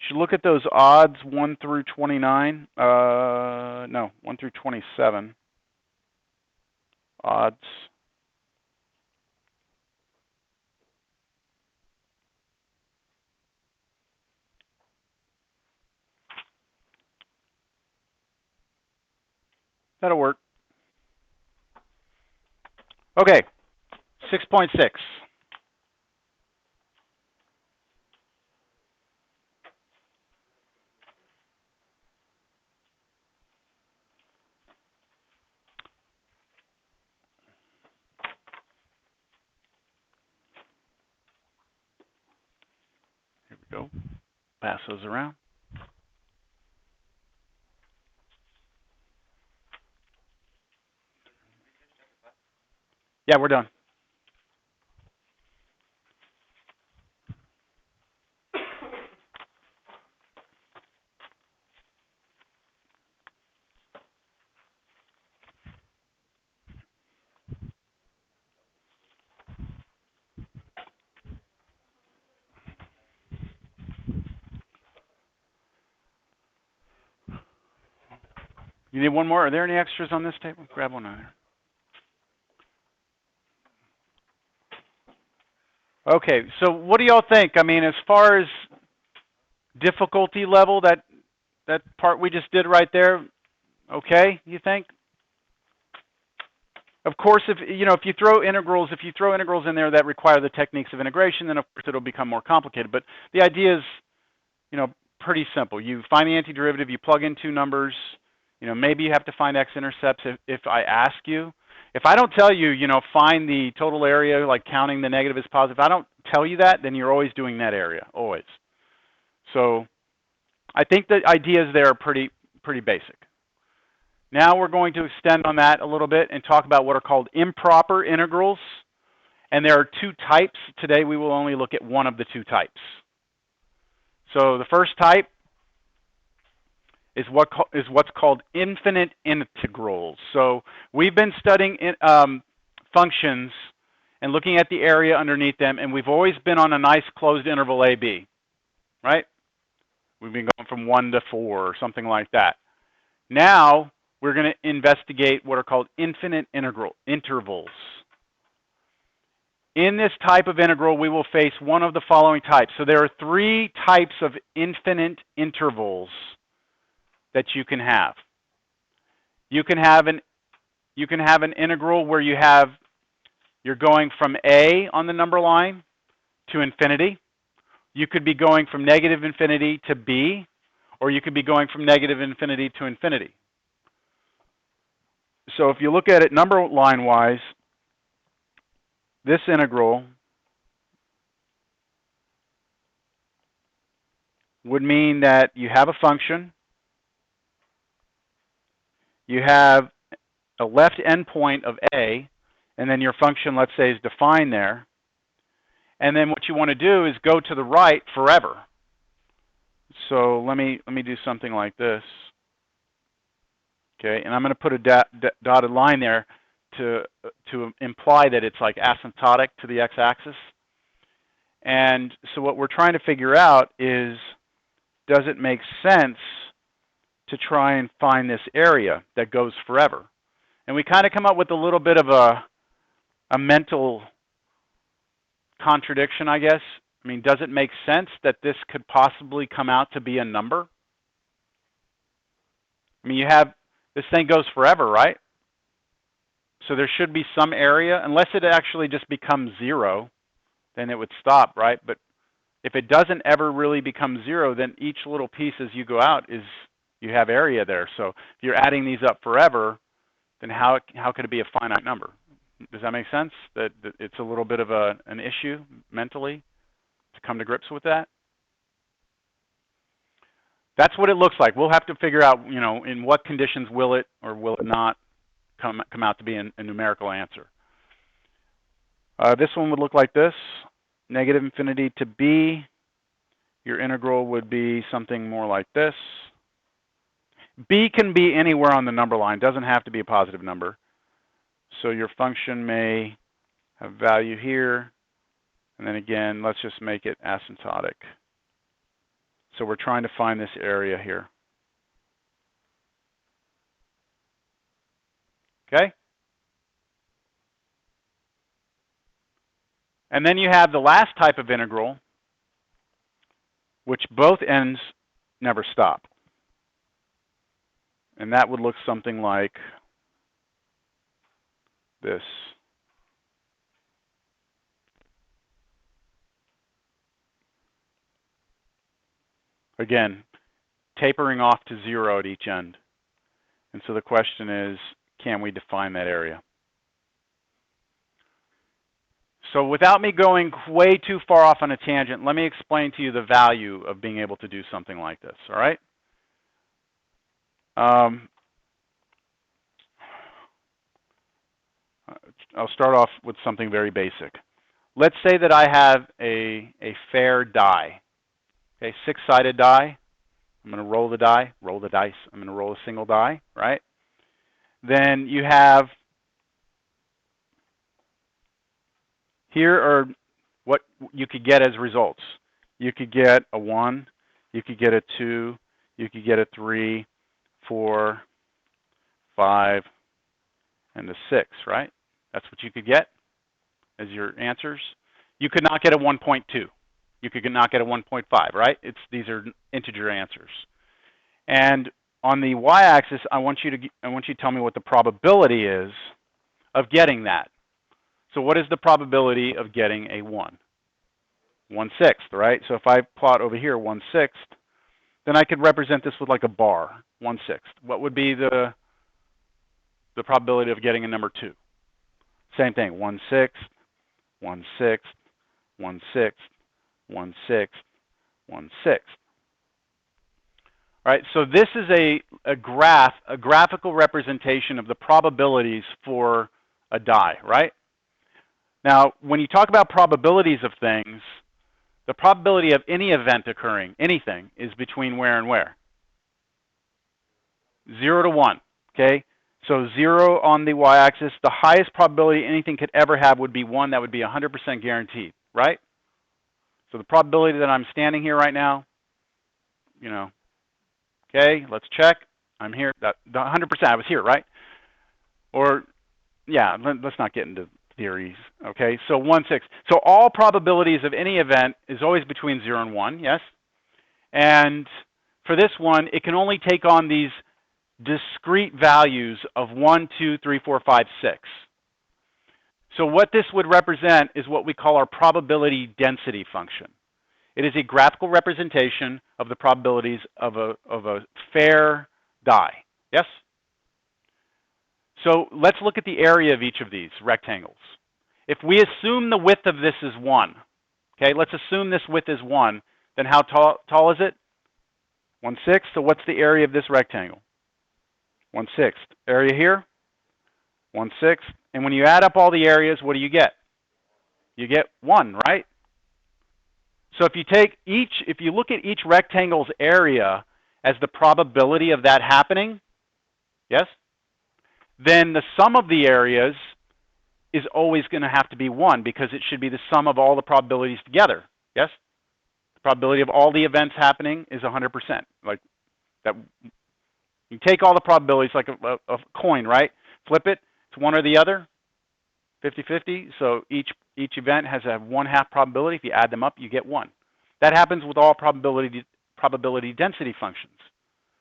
Should look at those odds 1 through 29. No, 1 through 27. Odds. That'll work. Okay, 6.6. Here we go. Pass those around. Yeah, we're done. You need one more? Are there any extras on this table? Grab one on there. Okay, so what do y'all think? I mean, as far as difficulty level, that part we just did right there, okay, you think? Of course, if you throw integrals in there that require the techniques of integration, then of course it'll become more complicated. But the idea is, pretty simple. You find the antiderivative, you plug in two numbers. Maybe you have to find x-intercepts if I ask you. If I don't tell you, find the total area, like counting the negative as positive, if I don't tell you that, then you're always doing that area, always. So I think the ideas there are pretty basic. Now we're going to extend on that a little bit and talk about what are called improper integrals. And there are two types. Today we will only look at one of the two types. So the first type is what's called infinite integrals. So we've been studying functions and looking at the area underneath them, and we've always been on a nice closed interval AB, right? We've been going from 1 to 4 or something like that. Now we're going to investigate what are called infinite intervals. In this type of integral, we will face one of the following types. So there are three types of infinite intervals that you can have. You can have an integral where you're going from a on the number line to infinity. You could be going from negative infinity to b, or you could be going from negative infinity to infinity. So if you look at it number line wise, this integral would mean that you have a function, you have a left endpoint of a, and then your function, let's say, is defined there. And then what you want to do is go to the right forever. So let me do something like this. Okay, and I'm going to put a dotted line there to imply that it's like asymptotic to the x-axis. And so what we're trying to figure out is, does it make sense to try and find this area that goes forever? And we kind of come up with a little bit of a mental contradiction, I guess. I mean, does it make sense that this could possibly come out to be a number? I mean, you have, this thing goes forever, right? So there should be some area, unless it actually just becomes 0, then it would stop, right? But if it doesn't ever really become 0, then each little piece as you go out is, you have area there. So if you're adding these up forever, then how could it be a finite number? Does that make sense? That it's a little bit of an issue mentally to come to grips with that? That's what it looks like. We'll have to figure out, you know, in what conditions will it or will it not come out to be a numerical answer. This one would look like this. Negative infinity to b. Your integral would be something more like this. B can be anywhere on the number line. Doesn't have to be a positive number. So your function may have value here. And then again, let's just make it asymptotic. So we're trying to find this area here. Okay? And then you have the last type of integral, which both ends never stop. And that would look something like this. Again, tapering off to 0 at each end. And so the question is, can we define that area? So without me going way too far off on a tangent, let me explain to you the value of being able to do something like this, all right? I'll start off with something very basic. Let's say that I have a fair die, okay, 6-sided die. I'm going to roll the die, roll the dice. I'm going to roll a single die, right? Then you have, here are what you could get as results. You could get a 1, you could get a 2, you could get a 3, 4, 5, and a 6, right? That's what you could get as your answers. You could not get a 1.2. You could not get a 1.5, right? These are integer answers. And on the y-axis, I want you to tell me what the probability is of getting that. So what is the probability of getting a 1? 1/6, right? So if I plot over here 1/6, then I could represent this with like a bar, 1/6. What would be the probability of getting a number 2? Same thing, 1/6, 1/6, 1/6, 1/6, 1/6. All right, so this is a graphical representation of the probabilities for a die, right? Now, when you talk about probabilities of things, the probability of any event occurring, anything, is between where and where? 0 to 1, okay? So 0 on the y-axis, the highest probability anything could ever have would be 1. That would be 100% guaranteed, right? So the probability that I'm standing here right now, you know, okay, let's check. I'm here. That 100%, I was here, right? Or, yeah, let's not get into theories, okay? So 1/6. So all probabilities of any event is always between 0 and 1, yes? And for this one, it can only take on these discrete values of 1, 2, 3, 4, 5, 6. So what this would represent is what we call our probability density function. It is a graphical representation of the probabilities of a fair die. Yes? So let's look at the area of each of these rectangles. If we assume the width of this is 1, okay, let's assume this width is 1, then how tall is it? 1/6. So what's the area of this rectangle? 1/6. Area here? 1/6. And when you add up all the areas, what do you get? You get 1, right? So if you look at each rectangle's area as the probability of that happening, yes? Then the sum of the areas is always going to have to be 1 because it should be the sum of all the probabilities together, yes? The probability of all the events happening is 100%. Like that, you take all the probabilities like a coin, right? Flip it, it's one or the other, 50-50. So each event has a 1/2 probability. If you add them up, you get 1. That happens with all probability density functions.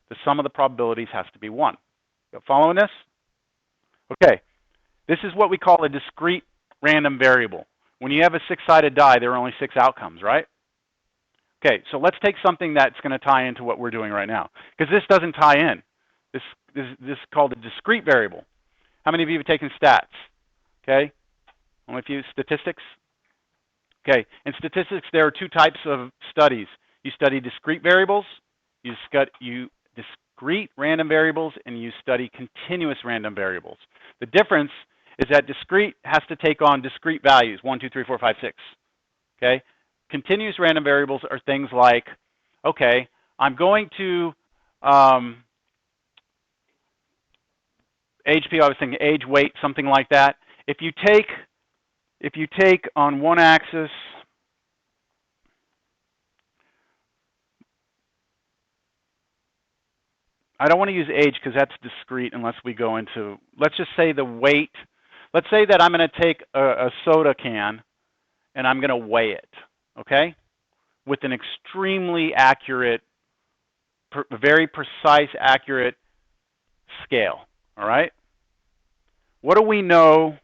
The sum of the probabilities has to be 1. You following this? Okay. This is what we call a discrete random variable. When you have a six-sided die, there are only 6 outcomes, right? Okay, so let's take something that's going to tie into what we're doing right now, because this doesn't tie in. This is called a discrete variable. How many of you have taken stats? Okay, only a few. Statistics? Okay, in statistics, there are 2 types of studies. You study discrete variables, you discrete random variables, and you study continuous random variables. The difference is that discrete has to take on discrete values, 1, 2, 3, 4, 5, 6. Okay? Continuous random variables are things like, okay, I'm going to age people, I was thinking age, weight, something like that. If you take on one axis, I don't want to use age because that's discrete unless we go into, let's just say the weight. Let's say that I'm going to take a soda can and I'm going to weigh it, okay? With an extremely accurate, very precise, accurate scale, all right? What do we know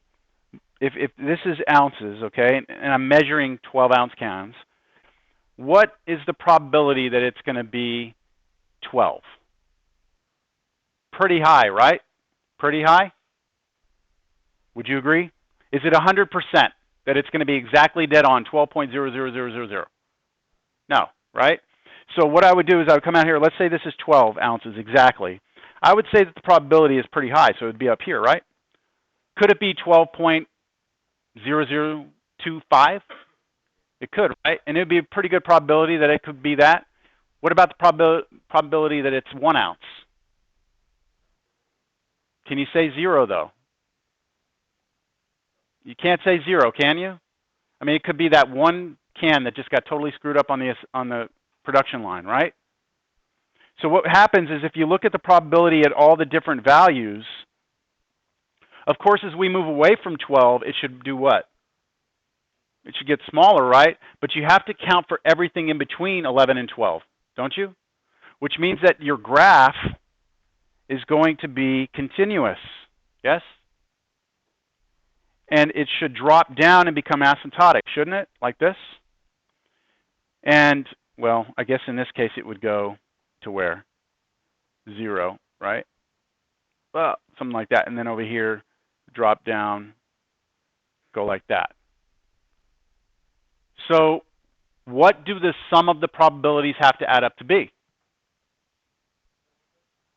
if this is ounces, okay, and I'm measuring 12-ounce cans? What is the probability that it's going to be 12? Pretty high, right? Pretty high? Would you agree? Is it 100% that it's going to be exactly dead on 12.00000? No, right? So what I would do is I would come out here, let's say this is 12 ounces exactly. I would say that the probability is pretty high, so it would be up here, right? Could it be 12.0025? It could, right? And it would be a pretty good probability that it could be that. What about the probability that it's 1 ounce? Can you say 0, though? You can't say 0, can you? I mean, it could be that one can that just got totally screwed up on the production line, right? So what happens is if you look at the probability at all the different values, of course, as we move away from 12, it should do what? It should get smaller, right? But you have to count for everything in between 11 and 12, don't you? Which means that your graph is going to be continuous, yes? And it should drop down and become asymptotic, shouldn't it? Like this? And, well, I guess in this case it would go to where? 0, right? Well, something like that. And then over here, drop down, go like that. So what do the sum of the probabilities have to add up to be?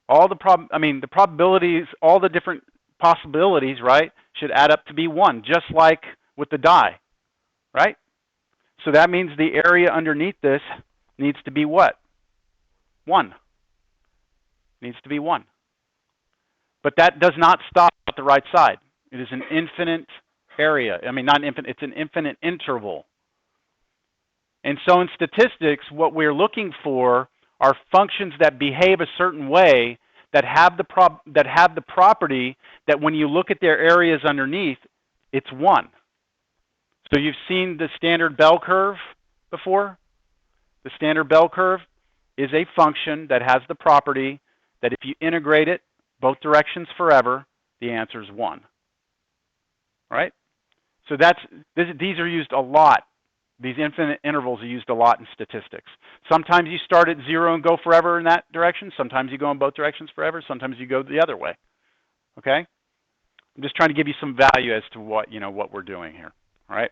All the probabilities, all the different possibilities, right, should add up to be 1, just like with the die, right? So that means the area underneath this needs to be what? 1. Needs to be 1. But that does not stop at the right side. It is an infinite area. I mean, not infinite, it's an infinite interval. And so in statistics, what we're looking for are functions that behave a certain way that have the property that when you look at their areas underneath, it's 1. So you've seen the standard bell curve before? The standard bell curve is a function that has the property that if you integrate it both directions forever, the answer is 1. Right? So these are used a lot. These infinite intervals are used a lot in statistics. Sometimes you start at 0 and go forever in that direction. Sometimes you go in both directions forever. Sometimes you go the other way. Okay? I'm just trying to give you some value as to what we're doing here. All right?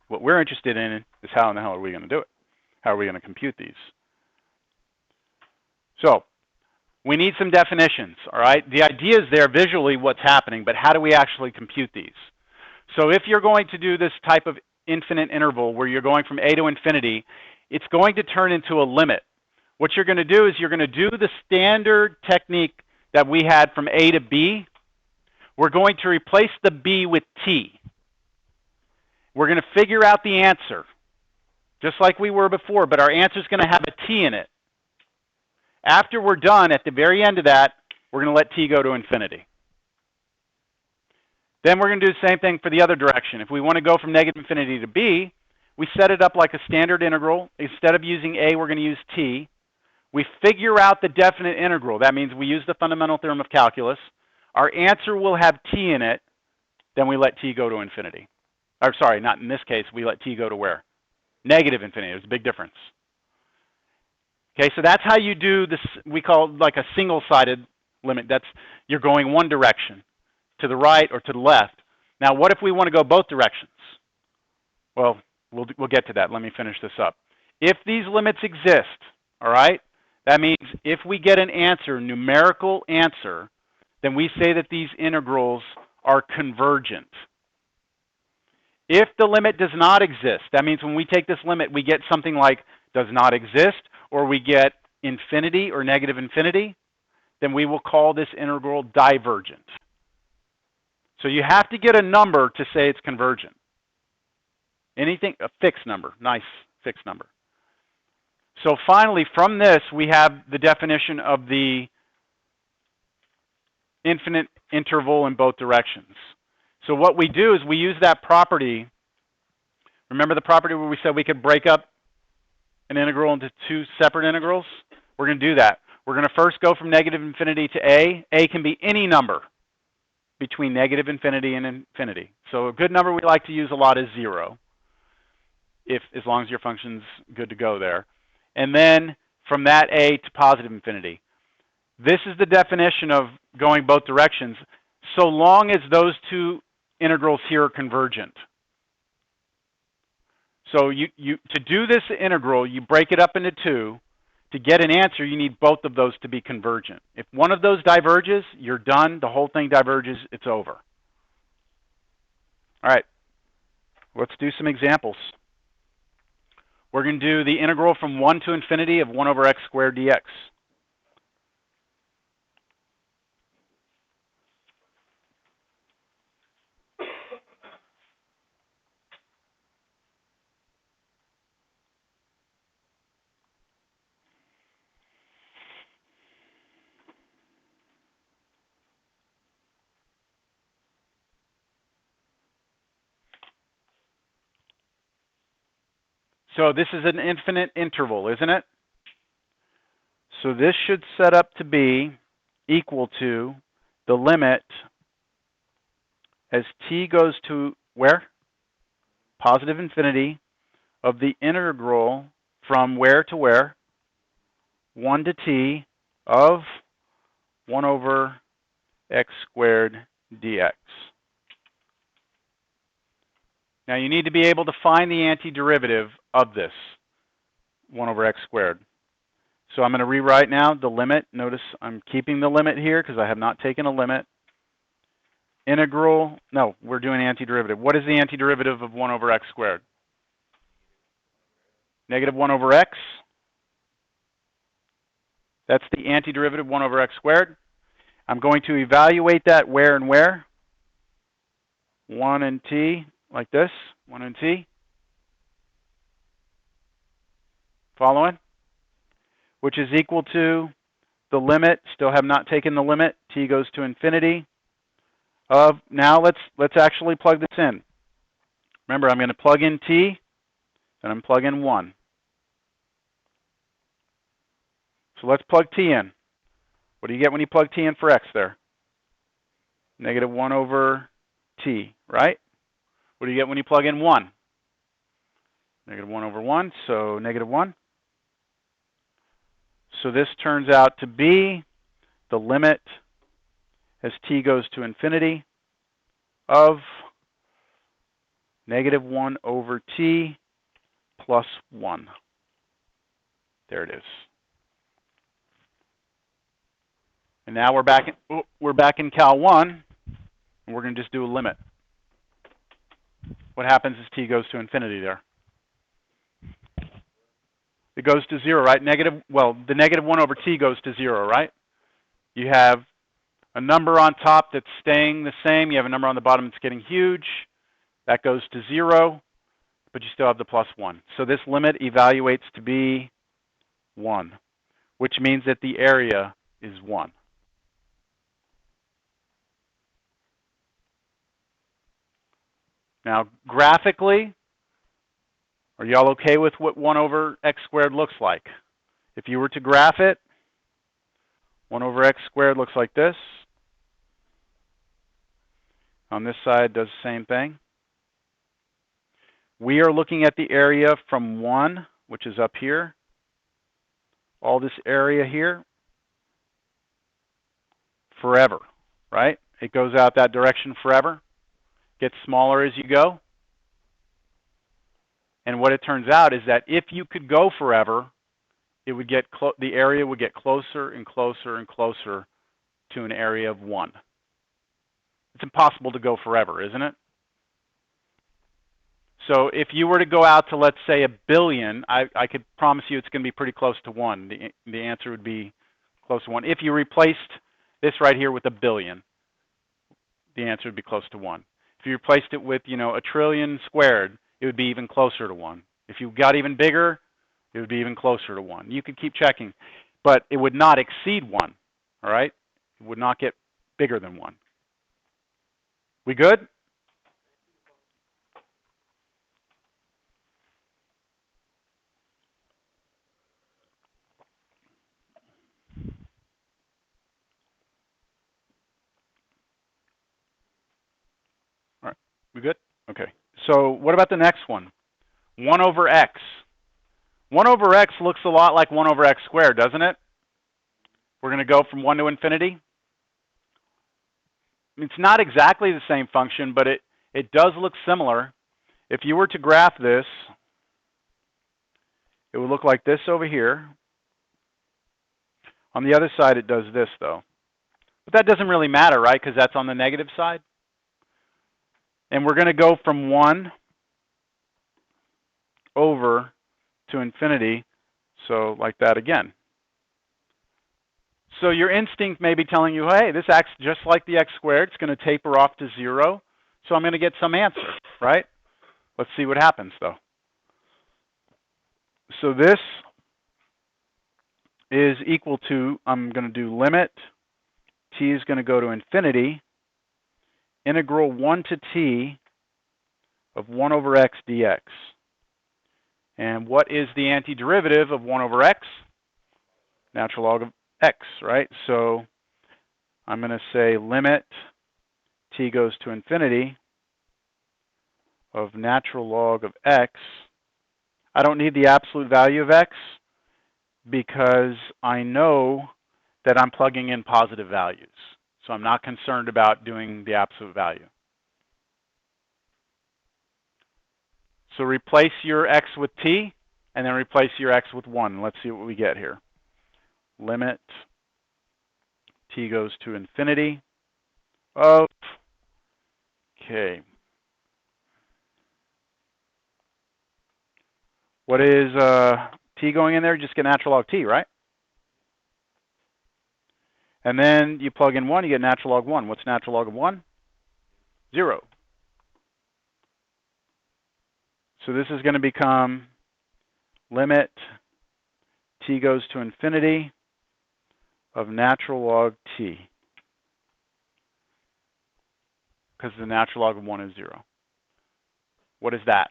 What we're interested in is how in the hell are we going to do it? How are we going to compute these? So we need some definitions. All right? The idea is there visually what's happening, but how do we actually compute these? So if you're going to do this type of infinite interval where you're going from a to infinity, it's going to turn into a limit. What you're going to do is you're going to do the standard technique that we had from a to b. We're going to replace the b with t. We're going to figure out the answer, just like we were before, but our answer is going to have a t in it. After we're done, at the very end of that, we're going to let t go to infinity. Then we're going to do the same thing for the other direction. If we want to go from negative infinity to b, we set it up like a standard integral. Instead of using a, we're going to use t. We figure out the definite integral. That means we use the fundamental theorem of calculus. Our answer will have t in it. then we let t go to infinity. Or sorry, not in this case, we let t go to where? Negative infinity. There's a big difference. Okay, so that's how you do this, we call like a single-sided limit. That's, you're going one direction, to the right or to the left. Now, what if we want to go both directions? Well, we'll get to that. Let me finish this up. If these limits exist, all right, that means if we get an answer, numerical answer, then we say that these integrals are convergent. If the limit does not exist, that means when we take this limit, we get something like does not exist, or we get infinity or negative infinity, then we will call this integral divergent. So you have to get a number to say it's convergent. Anything, a fixed number, nice fixed number. So finally, from this, we have the definition of the infinite interval in both directions. So what we do is we use that property. Remember the property where we said we could break up an integral into two separate integrals? We're going to do that. We're going to first go from negative infinity to a. A can be any number between negative infinity and infinity. So a good number we like to use a lot is 0, as long as your function's good to go there. And then from that a to positive infinity. This is the definition of going both directions, so long as those two integrals here are convergent. So to do this integral, you break it up into two. To get an answer, you need both of those to be convergent. If one of those diverges, you're done. The whole thing diverges. It's over. All right. Let's do some examples. We're going to do the integral from 1 to infinity of 1 over x squared dx. So this is an infinite interval, isn't it? So this should set up to be equal to the limit as t goes to where? Positive infinity of the integral from where to where? 1 to t of 1 over x squared dx. Now you need to be able to find the antiderivative of this 1 over x squared. So I'm going to rewrite now the limit. Notice I'm keeping the limit here because I have not taken a limit. Integral, no, we're doing antiderivative. What is the antiderivative of 1 over x squared? Negative 1 over x. That's the antiderivative 1 over x squared. I'm going to evaluate that where and where? 1 and t, like this, 1 and t. Following? Which is equal to the limit, still have not taken the limit, t goes to infinity, of, now let's actually plug this in. Remember, I'm going to plug in t, and I'm plug in 1. So let's plug t in. What do you get when you plug t in for x there? Negative 1 over t, right? What do you get when you plug in 1? Negative 1 over 1, so negative 1. So this turns out to be the limit as t goes to infinity of negative 1 over t plus 1. There it is. And now we're back in Cal 1, and we're going to just do a limit. What happens as t goes to infinity there? It goes to 0, right? The negative 1 over t goes to 0, right? You have a number on top that's staying the same. You have a number on the bottom that's getting huge. That goes to 0, but you still have the plus 1. So this limit evaluates to be 1, which means that the area is 1. Now, graphically, are y'all okay with what 1 over x squared looks like? If you were to graph it, 1 over x squared looks like this. On this side, does the same thing. We are looking at the area from 1, which is up here. All this area here, forever, right? It goes out that direction forever. Gets smaller as you go. And what it turns out is that if you could go forever, it would get the area would get closer and closer and closer to an area of 1. It's impossible to go forever, isn't it? So if you were to go out to, let's say, 1 billion, I could promise you it's going to be pretty close to 1. The answer would be close to 1. If you replaced this right here with 1 billion, the answer would be close to 1. If you replaced it with, 1 trillion squared, it would be even closer to 1. If you got even bigger, it would be even closer to 1. You could keep checking, but it would not exceed 1, all right? It would not get bigger than 1. We good? All right, we good? Okay, so what about the next one? 1 over x. 1 over x looks a lot like 1 over x squared, doesn't it? We're going to go from 1 to infinity. It's not exactly the same function, but it does look similar. If you were to graph this, it would look like this over here. On the other side, it does this, though. But that doesn't really matter, right? Because that's on the negative side. And we're going to go from 1 over to infinity, so like that again. So your instinct may be telling you, hey, this acts just like the x squared. It's going to taper off to 0, so I'm going to get some answer, right? Let's see what happens, though. So this is equal to, I'm going to do limit, t is going to go to infinity, integral 1 to t of 1 over x dx. And what is the antiderivative of 1 over x? Natural log of x, right? So I'm going to say limit t goes to infinity of natural log of x. I don't need the absolute value of x because I know that I'm plugging in positive values. So I'm not concerned about doing the absolute value. So replace your x with t, and then replace your x with 1. Let's see what we get here. Limit t goes to infinity of, okay. What is t going in there? Just get natural log t, right? And then you plug in 1, you get natural log 1. What's natural log of 1? 0. So this is going to become limit t goes to infinity of natural log t, because the natural log of 1 is 0. What is that?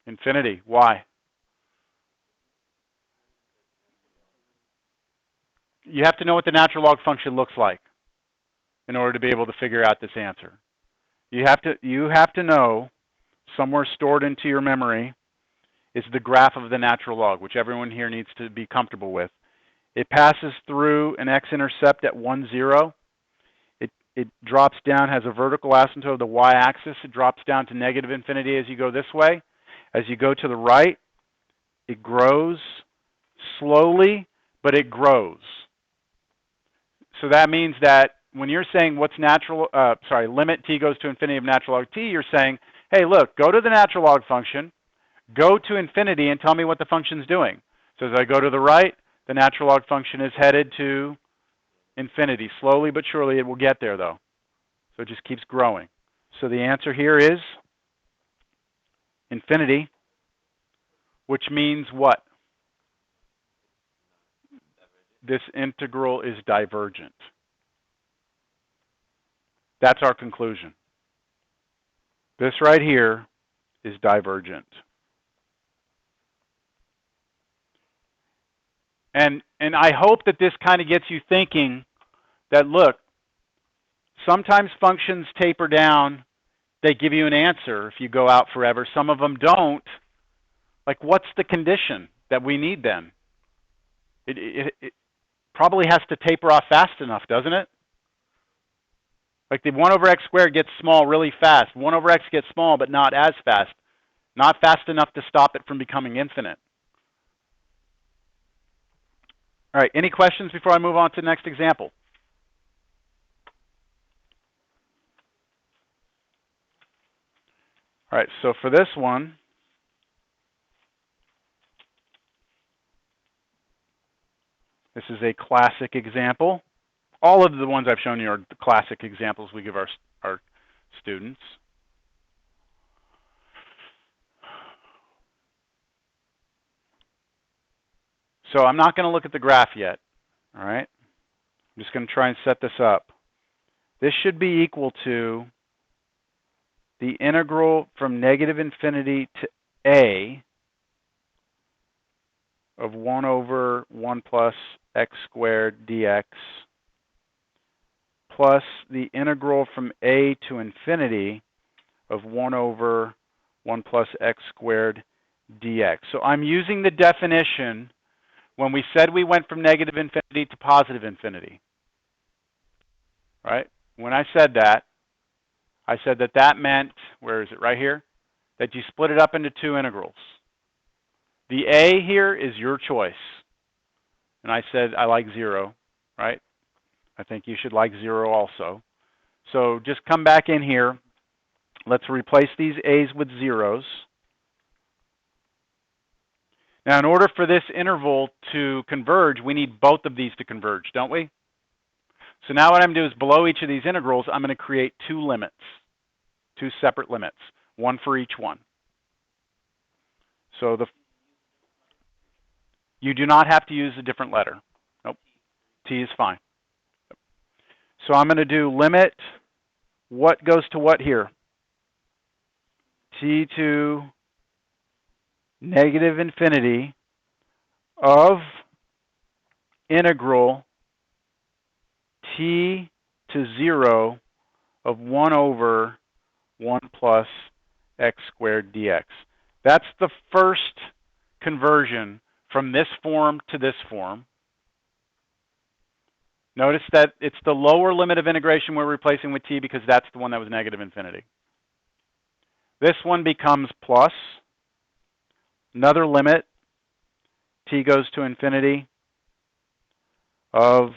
Infinity. Why? You have to know what the natural log function looks like in order to be able to figure out this answer. You have to know, somewhere stored into your memory is the graph of the natural log, which everyone here needs to be comfortable with. It passes through an x-intercept at 1, 0. It drops down, has a vertical asymptote of the y-axis. It drops down to negative infinity as you go this way. As you go to the right, it grows slowly, but it grows. So that means that when you're saying what's limit t goes to infinity of natural log t, you're saying, hey, look, go to the natural log function, go to infinity, and tell me what the function's doing. So as I go to the right, the natural log function is headed to infinity. Slowly but surely it will get there, though. So it just keeps growing. So the answer here is infinity, which means what? This integral is divergent. That's our conclusion. This right here is divergent. And I hope that this kind of gets you thinking that, look, sometimes functions taper down. They give you an answer if you go out forever. Some of them don't. Like, what's the condition that we need then? It probably has to taper off fast enough, doesn't it? Like the 1 over x squared gets small really fast. 1 over x gets small, but not as fast. Not fast enough to stop it from becoming infinite. All right, any questions before I move on to the next example? All right, so for this one, this is a classic example. All of the ones I've shown you are the classic examples we give our students. So I'm not going to look at the graph yet, all right? I'm just going to try and set this up. This should be equal to the integral from negative infinity to a of 1 over 1 plus x squared dx plus the integral from a to infinity of 1 over 1 plus x squared dx. So I'm using the definition when we said we went from negative infinity to positive infinity. Right? When I said that that meant, where is it, right here? That you split it up into two integrals. The a here is your choice. And I said I like 0, right? I think you should like 0 also. So just come back in here. Let's replace these a's with zeros. Now, in order for this interval to converge, we need both of these to converge, don't we? So now what I'm going to do is below each of these integrals, I'm going to create two limits, two separate limits, one for each one. So you do not have to use a different letter. Nope. T is fine. So I'm going to do limit, what goes to what here? T to negative infinity of integral t to 0 of 1 over 1 plus x squared dx. That's the first conversion from this form to this form. Notice that it's the lower limit of integration we're replacing with t because that's the one that was negative infinity. This one becomes plus. Another limit, t goes to infinity, of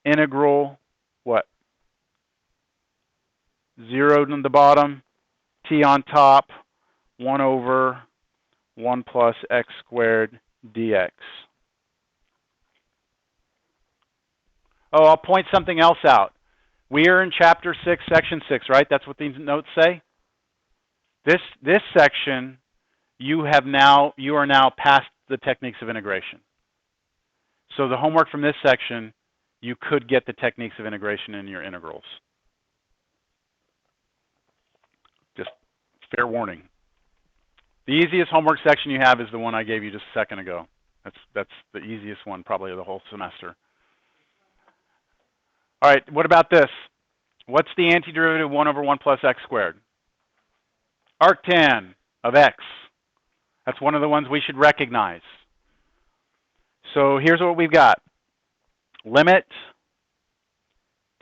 integral, what? 0 on the bottom, t on top, 1 over 1 plus x squared dx. Oh, I'll point something else out. We are in chapter 6, section 6, right? That's what these notes say. This section, you are now past the techniques of integration. So the homework from this section, you could get the techniques of integration in your integrals. Just fair warning. The easiest homework section you have is the one I gave you just a second ago. That's the easiest one probably of the whole semester. All right, what about this? What's the antiderivative of 1 over 1 plus x squared? Arctan of x. That's one of the ones we should recognize. So here's what we've got. Limit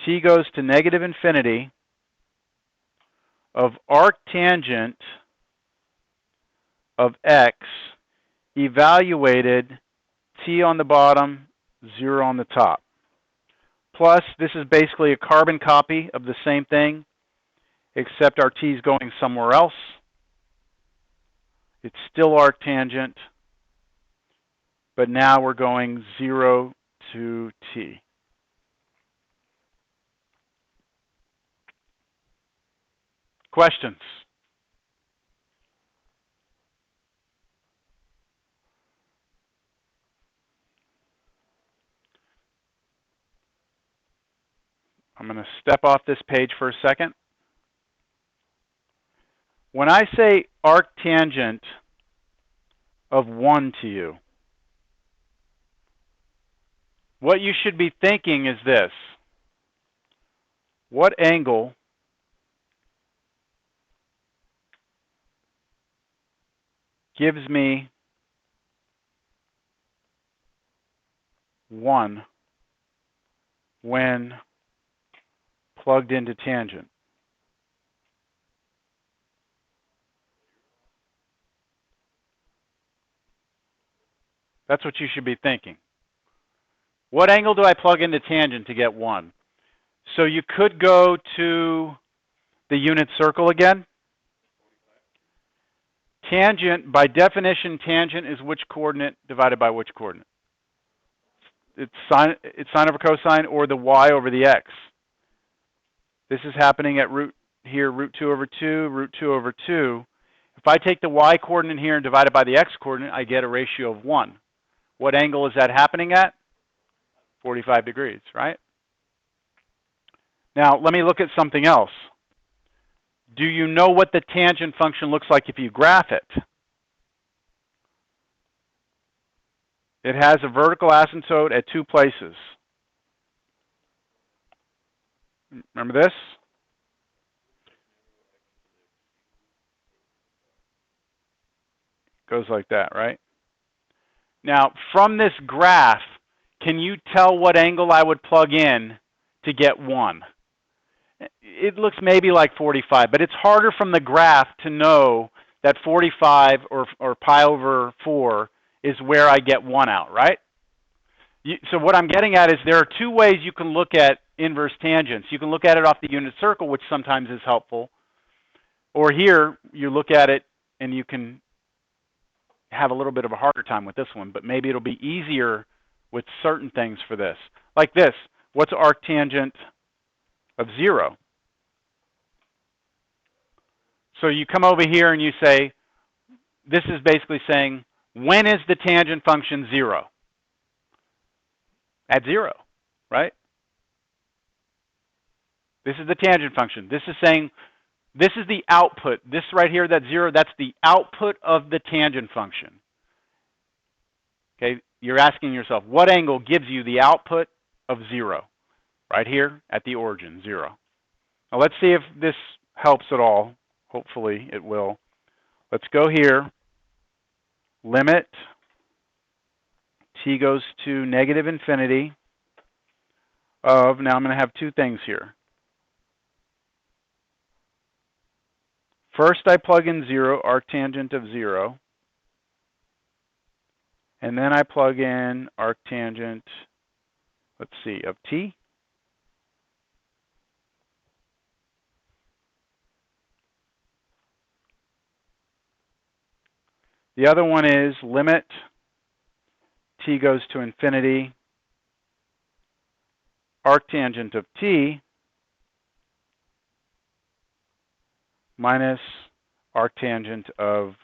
t goes to negative infinity of arctangent of x evaluated t on the bottom, 0 on the top. Plus, this is basically a carbon copy of the same thing, except our t is going somewhere else. It's still arctangent, but now we're going 0 to t. Questions? I'm going to step off this page for a second. When I say arctangent of 1 to you, what you should be thinking is this. what angle gives me 1 when plugged into tangent? That's what you should be thinking. What angle do I plug into tangent to get 1? So you could go to the unit circle again. Tangent, by definition, tangent is which coordinate divided by which coordinate? It's sine over cosine, or the y over the x. This is happening at root 2 over 2, root 2 over 2. If I take the y coordinate here and divide it by the x coordinate, I get a ratio of 1. What angle is that happening at? 45 degrees, right? Now, let me look at something else. Do you know what the tangent function looks like if you graph it? It has a vertical asymptote at 2 places. Remember this? Goes like that, right? Now, from this graph, can you tell what angle I would plug in to get 1? It looks maybe like 45, but it's harder from the graph to know that 45 or pi over 4 is where I get 1 out, right? So what I'm getting at is there are 2 ways you can look at inverse tangents. You can look at it off the unit circle, which sometimes is helpful. Or here, you look at it and you can have a little bit of a harder time with this one, but maybe it'll be easier with certain things for this. Like this, what's arctangent of 0? So you come over here and you say, this is basically saying, when is the tangent function 0? At 0, right? This is the tangent function. This is saying, this is the output. This right here, that 0, that's the output of the tangent function. Okay, you're asking yourself, what angle gives you the output of 0? Right here at the origin, 0. Now let's see if this helps at all. Hopefully it will. Let's go here. Limit t goes to negative infinity of, now I'm going to have 2 things here. First I plug in 0, arctangent of 0. And then I plug in arctangent, let's see, of t. The other one is limit t goes to infinity, arctangent of t minus arctangent of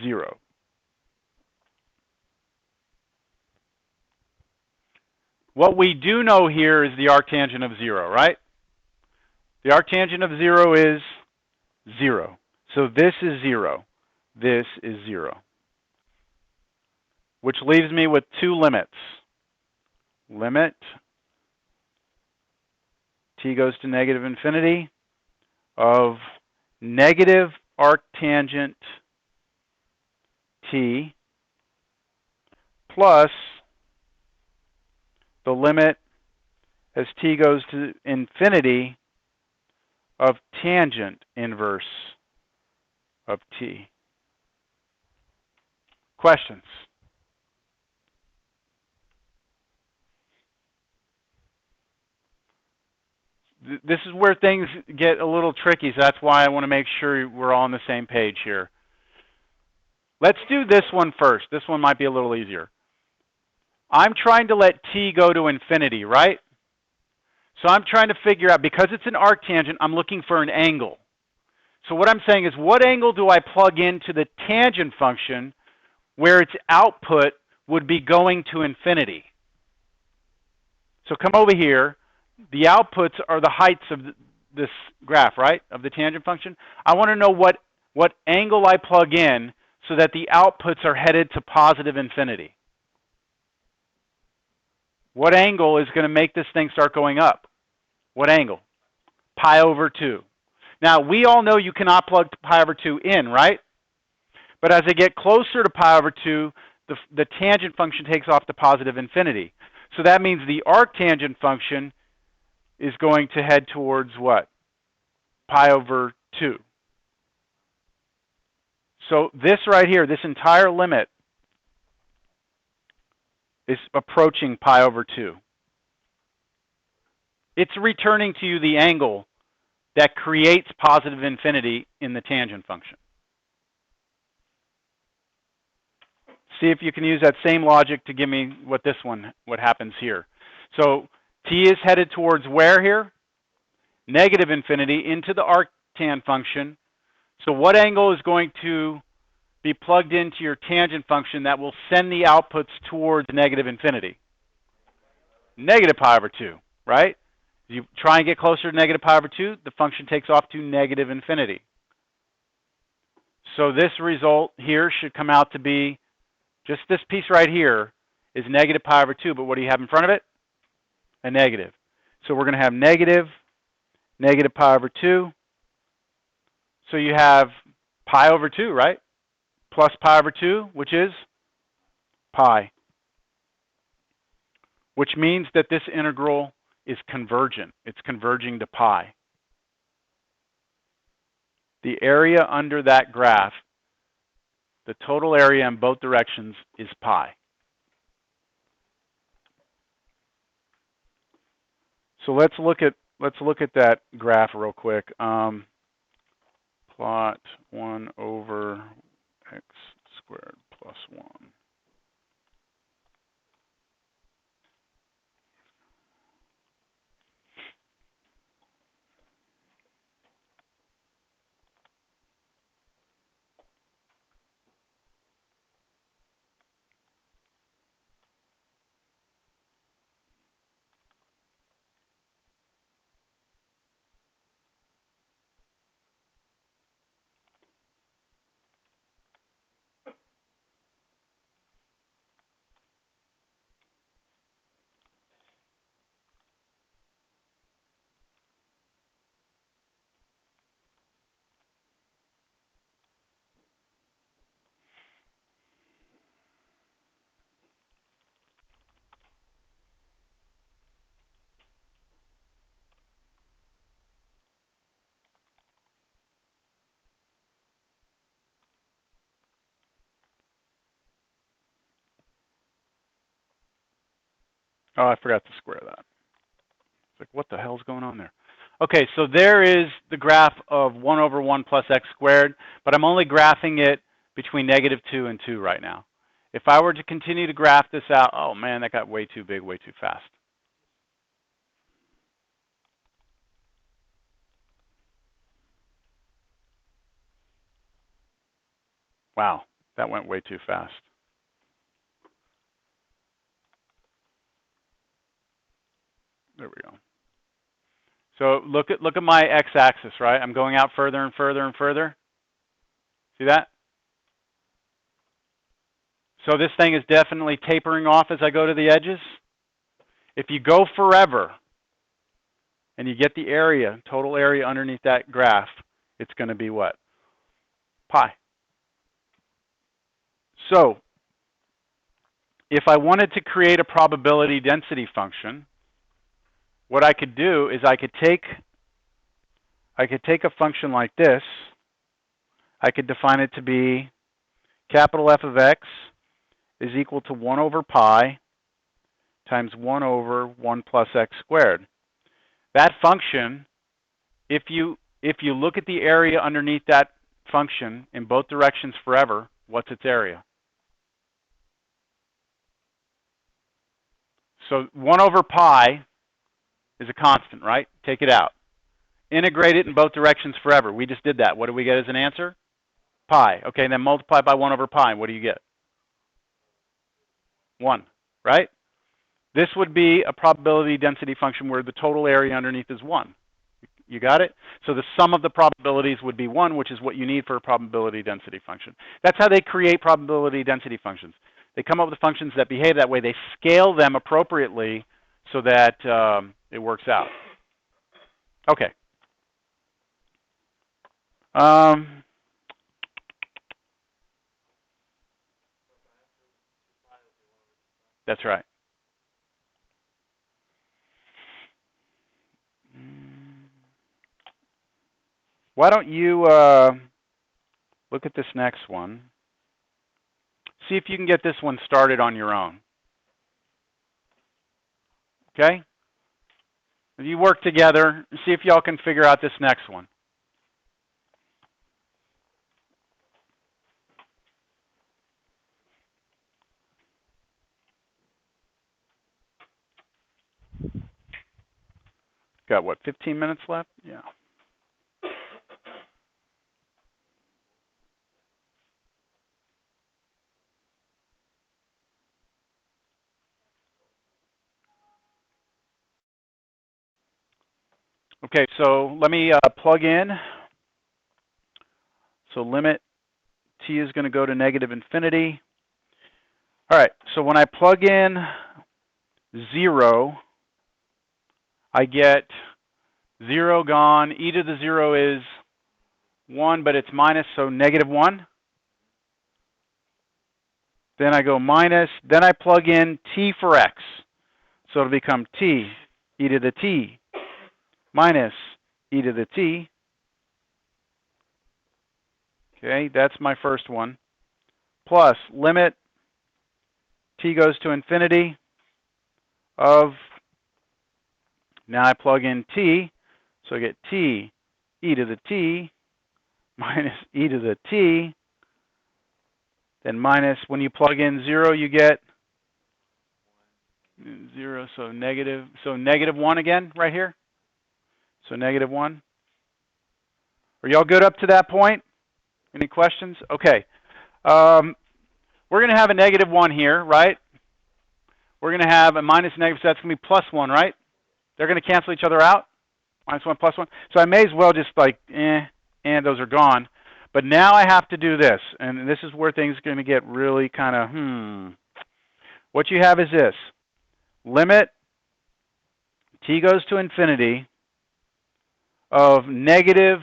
0. What we do know here is the arctangent of 0, right? The arctangent of 0 is 0. So this is 0. This is 0. Which leaves me with 2 limits. Limit t goes to negative infinity of negative arctangent t plus the limit as t goes to infinity of tangent inverse of t. Questions? This is where things get a little tricky, so that's why I want to make sure we're all on the same page here. Let's do this one first. This one might be a little easier. I'm trying to let t go to infinity, right? So I'm trying to figure out, because it's an arctangent, I'm looking for an angle. So what I'm saying is, what angle do I plug into the tangent function where its output would be going to infinity? So come over here. The outputs are the heights of this graph, right, of the tangent function. I want to know what angle I plug in so that the outputs are headed to positive infinity. What angle is going to make this thing start going up? What angle? Pi over 2. Now, we all know you cannot plug pi over 2 in, right? But as I get closer to pi over 2, the tangent function takes off to positive infinity. So that means the arctangent function is going to head towards what? Pi over 2. So this right here, this entire limit is approaching pi over 2. It's returning to you the angle that creates positive infinity in the tangent function. See if you can use that same logic to give me what happens here. So t is headed towards where here? Negative infinity into the arctan function. So what angle is going to be plugged into your tangent function that will send the outputs towards negative infinity? Negative pi over 2, right? You try and get closer to negative pi over 2, the function takes off to negative infinity. So this result here should come out to be, just this piece right here is negative pi over 2, but what do you have in front of it? A negative. So we're going to have negative pi over 2. So you have pi over 2, right? Plus pi over 2, which is pi. Which means that this integral is convergent. It's converging to pi. The area under that graph, the total area in both directions, is pi. So let's look at that graph real quick. Plot 1 over x squared plus 1. Oh, I forgot to square that. It's like, what the hell's going on there? Okay, so there is the graph of 1 over 1 plus x squared, but I'm only graphing it between negative 2 and 2 right now. If I were to continue to graph this out, oh man, that got way too big, way too fast. Wow, that went way too fast. There we go. So look at my x-axis, right? I'm going out further and further and further. See that? So this thing is definitely tapering off as I go to the edges. If you go forever and you get the area, total area underneath that graph, it's going to be what? Pi. So if I wanted to create a probability density function, what I could do is I could take a function like this. I could define it to be capital F of x is equal to 1 over pi times 1 over 1 plus x squared. That function, if you look at the area underneath that function in both directions forever, what's its area? So 1 over pi is a constant, right? Take it out. Integrate it in both directions forever. We just did that. What do we get as an answer? Pi. Okay, and then multiply by 1 over pi. What do you get? 1, right? This would be a probability density function where the total area underneath is 1. You got it? So the sum of the probabilities would be 1, which is what you need for a probability density function. That's how they create probability density functions. They come up with functions that behave that way. They scale them appropriately so that it works out. Okay. That's right. Why don't you look at this next one? See if you can get this one started on your own. Okay? You work together, see if y'all can figure out this next one. Got what, 15 minutes left? Yeah. Okay, so let me plug in. So limit t is going to go to negative infinity. All right, so when I plug in 0, I get 0 gone. E to the 0 is 1, but it's minus, so negative 1. Then I go minus. Then I plug in t for x. So it'll become t, e to the t, minus e to the t. Okay, that's my first one. Plus limit t goes to infinity of, now I plug in t, so I get t, e to the t, minus e to the t, then minus, when you plug in 0, you get 0, so negative 1 again, right here. So negative 1. Are y'all good up to that point? Any questions? Okay. We're going to have a negative 1 here, right? We're going to have a minus negative, so that's going to be plus 1, right? They're going to cancel each other out. Minus 1, plus 1. So I may as well just like, and those are gone. But now I have to do this, and this is where things are going to get really kind of, What you have is this. Limit t goes to infinity of negative,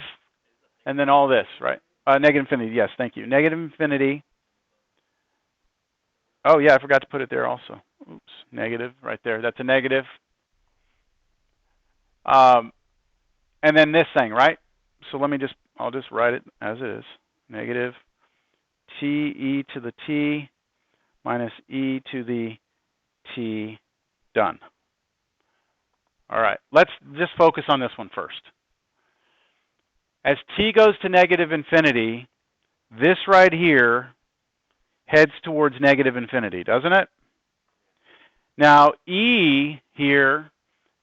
and then all this, right? Negative infinity, yes, thank you. Negative infinity. Oh, yeah, I forgot to put it there also. Oops, negative right there. That's a negative. And then this thing, right? So I'll just write it as it is. Negative t e to the t minus e to the t, done. All right, let's just focus on this one first. As t goes to negative infinity, this right here heads towards negative infinity, doesn't it? Now, e here,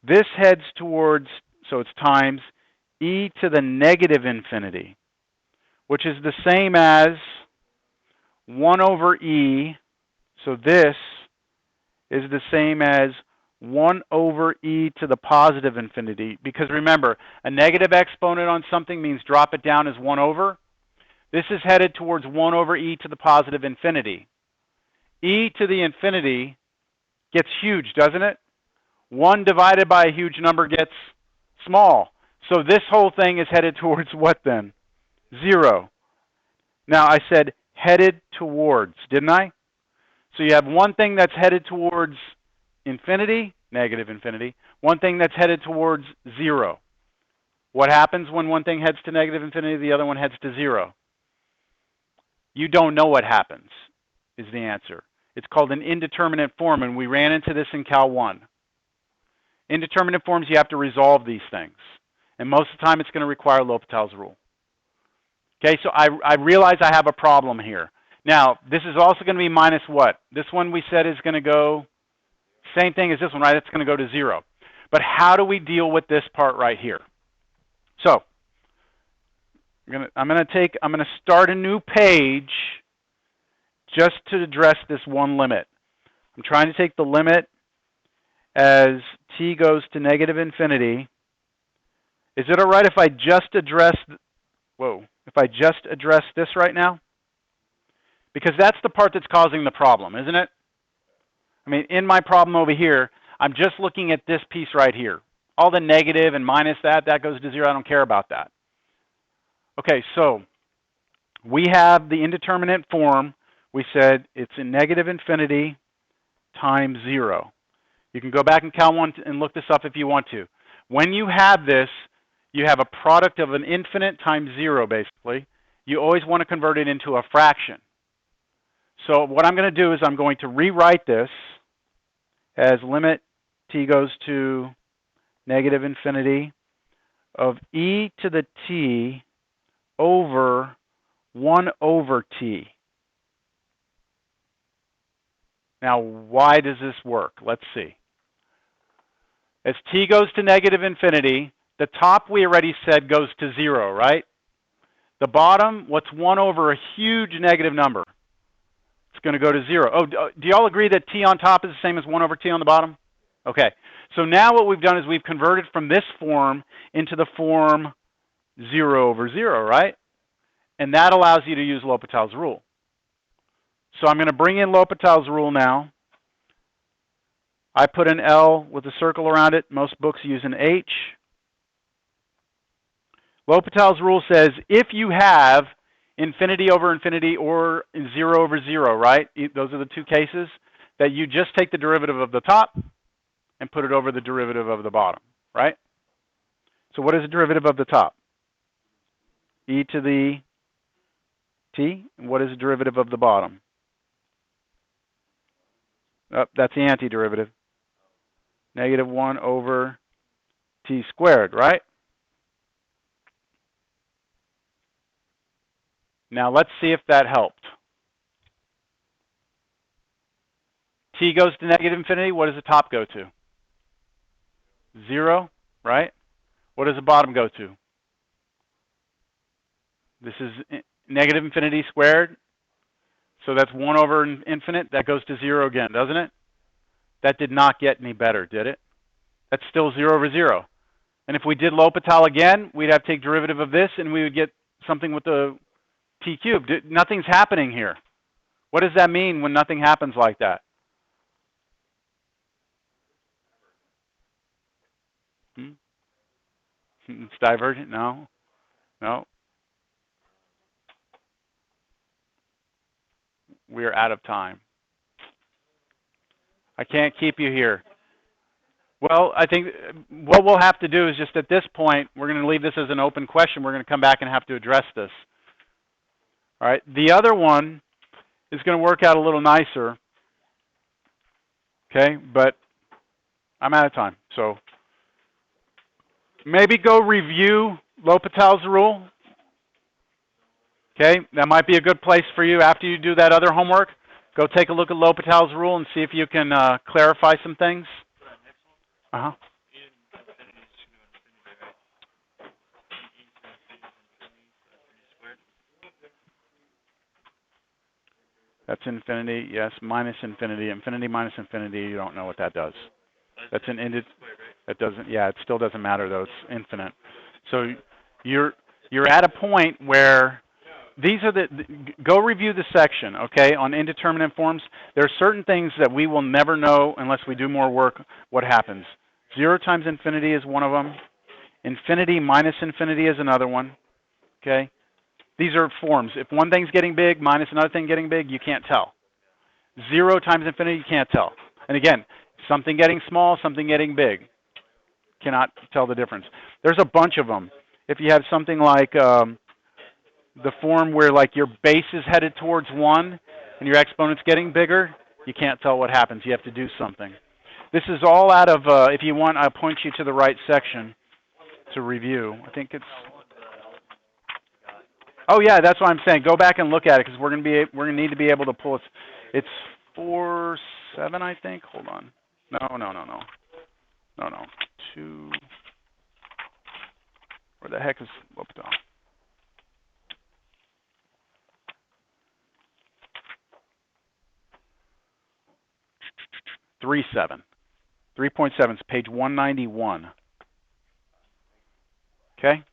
this heads towards, so it's times e to the negative infinity, which is the same as 1 over e. So this is the same as 1 over e to the positive infinity. Because remember, a negative exponent on something means drop it down as 1 over. This is headed towards 1 over e to the positive infinity. E to the infinity gets huge, doesn't it? 1 divided by a huge number gets small. So this whole thing is headed towards what then? 0. Now I said headed towards, didn't I? So you have one thing that's headed towards infinity, negative infinity, one thing that's headed towards 0. What happens when one thing heads to negative infinity, the other one heads to 0? You don't know what happens, is the answer. It's called an indeterminate form, and we ran into this in Cal 1. Indeterminate forms, you have to resolve these things. And most of the time, it's going to require L'Hopital's rule. Okay, so I realize I have a problem here. Now, this is also going to be minus what? This one we said is going to go, same thing as this one, right? It's going to go to 0. But how do we deal with this part right here? So, I'm going to start a new page just to address this one limit. I'm trying to take the limit as t goes to negative infinity. Is it all right if I just address, if I just address this right now? Because that's the part that's causing the problem, isn't it? I mean, in my problem over here, I'm just looking at this piece right here. All the negative and minus that goes to 0. I don't care about that. Okay, so we have the indeterminate form. We said it's in negative infinity times 0. You can go back in Cal 1 and look this up if you want to. When you have this, you have a product of an infinite times 0, basically. You always want to convert it into a fraction. So what I'm going to do is I'm going to rewrite this as limit t goes to negative infinity of e to the t over 1 over t. Now, why does this work? Let's see. As t goes to negative infinity, the top we already said goes to 0, right? The bottom, what's 1 over a huge negative number? It's going to go to 0. Oh, do you all agree that t on top is the same as 1 over t on the bottom? Okay. So now what we've done is we've converted from this form into the form 0 over 0, right? And that allows you to use L'Hopital's rule. So I'm going to bring in L'Hopital's rule now. I put an L with a circle around it. Most books use an H. L'Hopital's rule says if you have infinity over infinity or 0 over 0, right? Those are the two cases that you just take the derivative of the top and put it over the derivative of the bottom, right? So what is the derivative of the top? E to the t. And what is the derivative of the bottom? That's the antiderivative. Negative 1 over t squared, right? Now let's see if that helped. T goes to negative infinity. What does the top go to? 0, right? What does the bottom go to? This is negative infinity squared. So that's 1 over infinite. That goes to 0 again, doesn't it? That did not get any better, did it? That's still 0 over 0. And if we did L'Hopital again, we'd have to take derivative of this, and we would get something with the t cubed. Nothing's happening here. What does that mean when nothing happens like that? It's divergent? No. No. We are out of time. I can't keep you here. Well, I think what we'll have to do is just at this point, we're going to leave this as an open question. We're going to come back and have to address this. All right. The other one is going to work out a little nicer. Okay. But I'm out of time. So maybe go review L'Hopital's rule. Okay. That might be a good place for you after you do that other homework. Go take a look at L'Hopital's rule and see if you can clarify some things. Uh-huh. That's infinity, yes, minus infinity. Infinity minus infinity, you don't know what that does. That's an that doesn't, yeah, it still doesn't matter though, it's infinite. So you're at a point where these are go review the section, okay, on indeterminate forms. There are certain things that we will never know unless we do more work what happens. 0 times infinity is one of them. Infinity minus infinity is another one, okay? These are forms. If one thing's getting big minus another thing getting big, you can't tell. 0 times infinity, you can't tell. And again, something getting small, something getting big. Cannot tell the difference. There's a bunch of them. If you have something like the form where like your base is headed towards 1 and your exponent's getting bigger, you can't tell what happens. You have to do something. This is all out of, if you want, I'll point you to the right section to review. I think it's, oh yeah, that's what I'm saying. Go back and look at it because we're going to need to be able to pull it. It's 4.7, I think. Hold on. No. 2. Where the heck is L'Hopital? 3.7. 3.7 is page 191. Okay?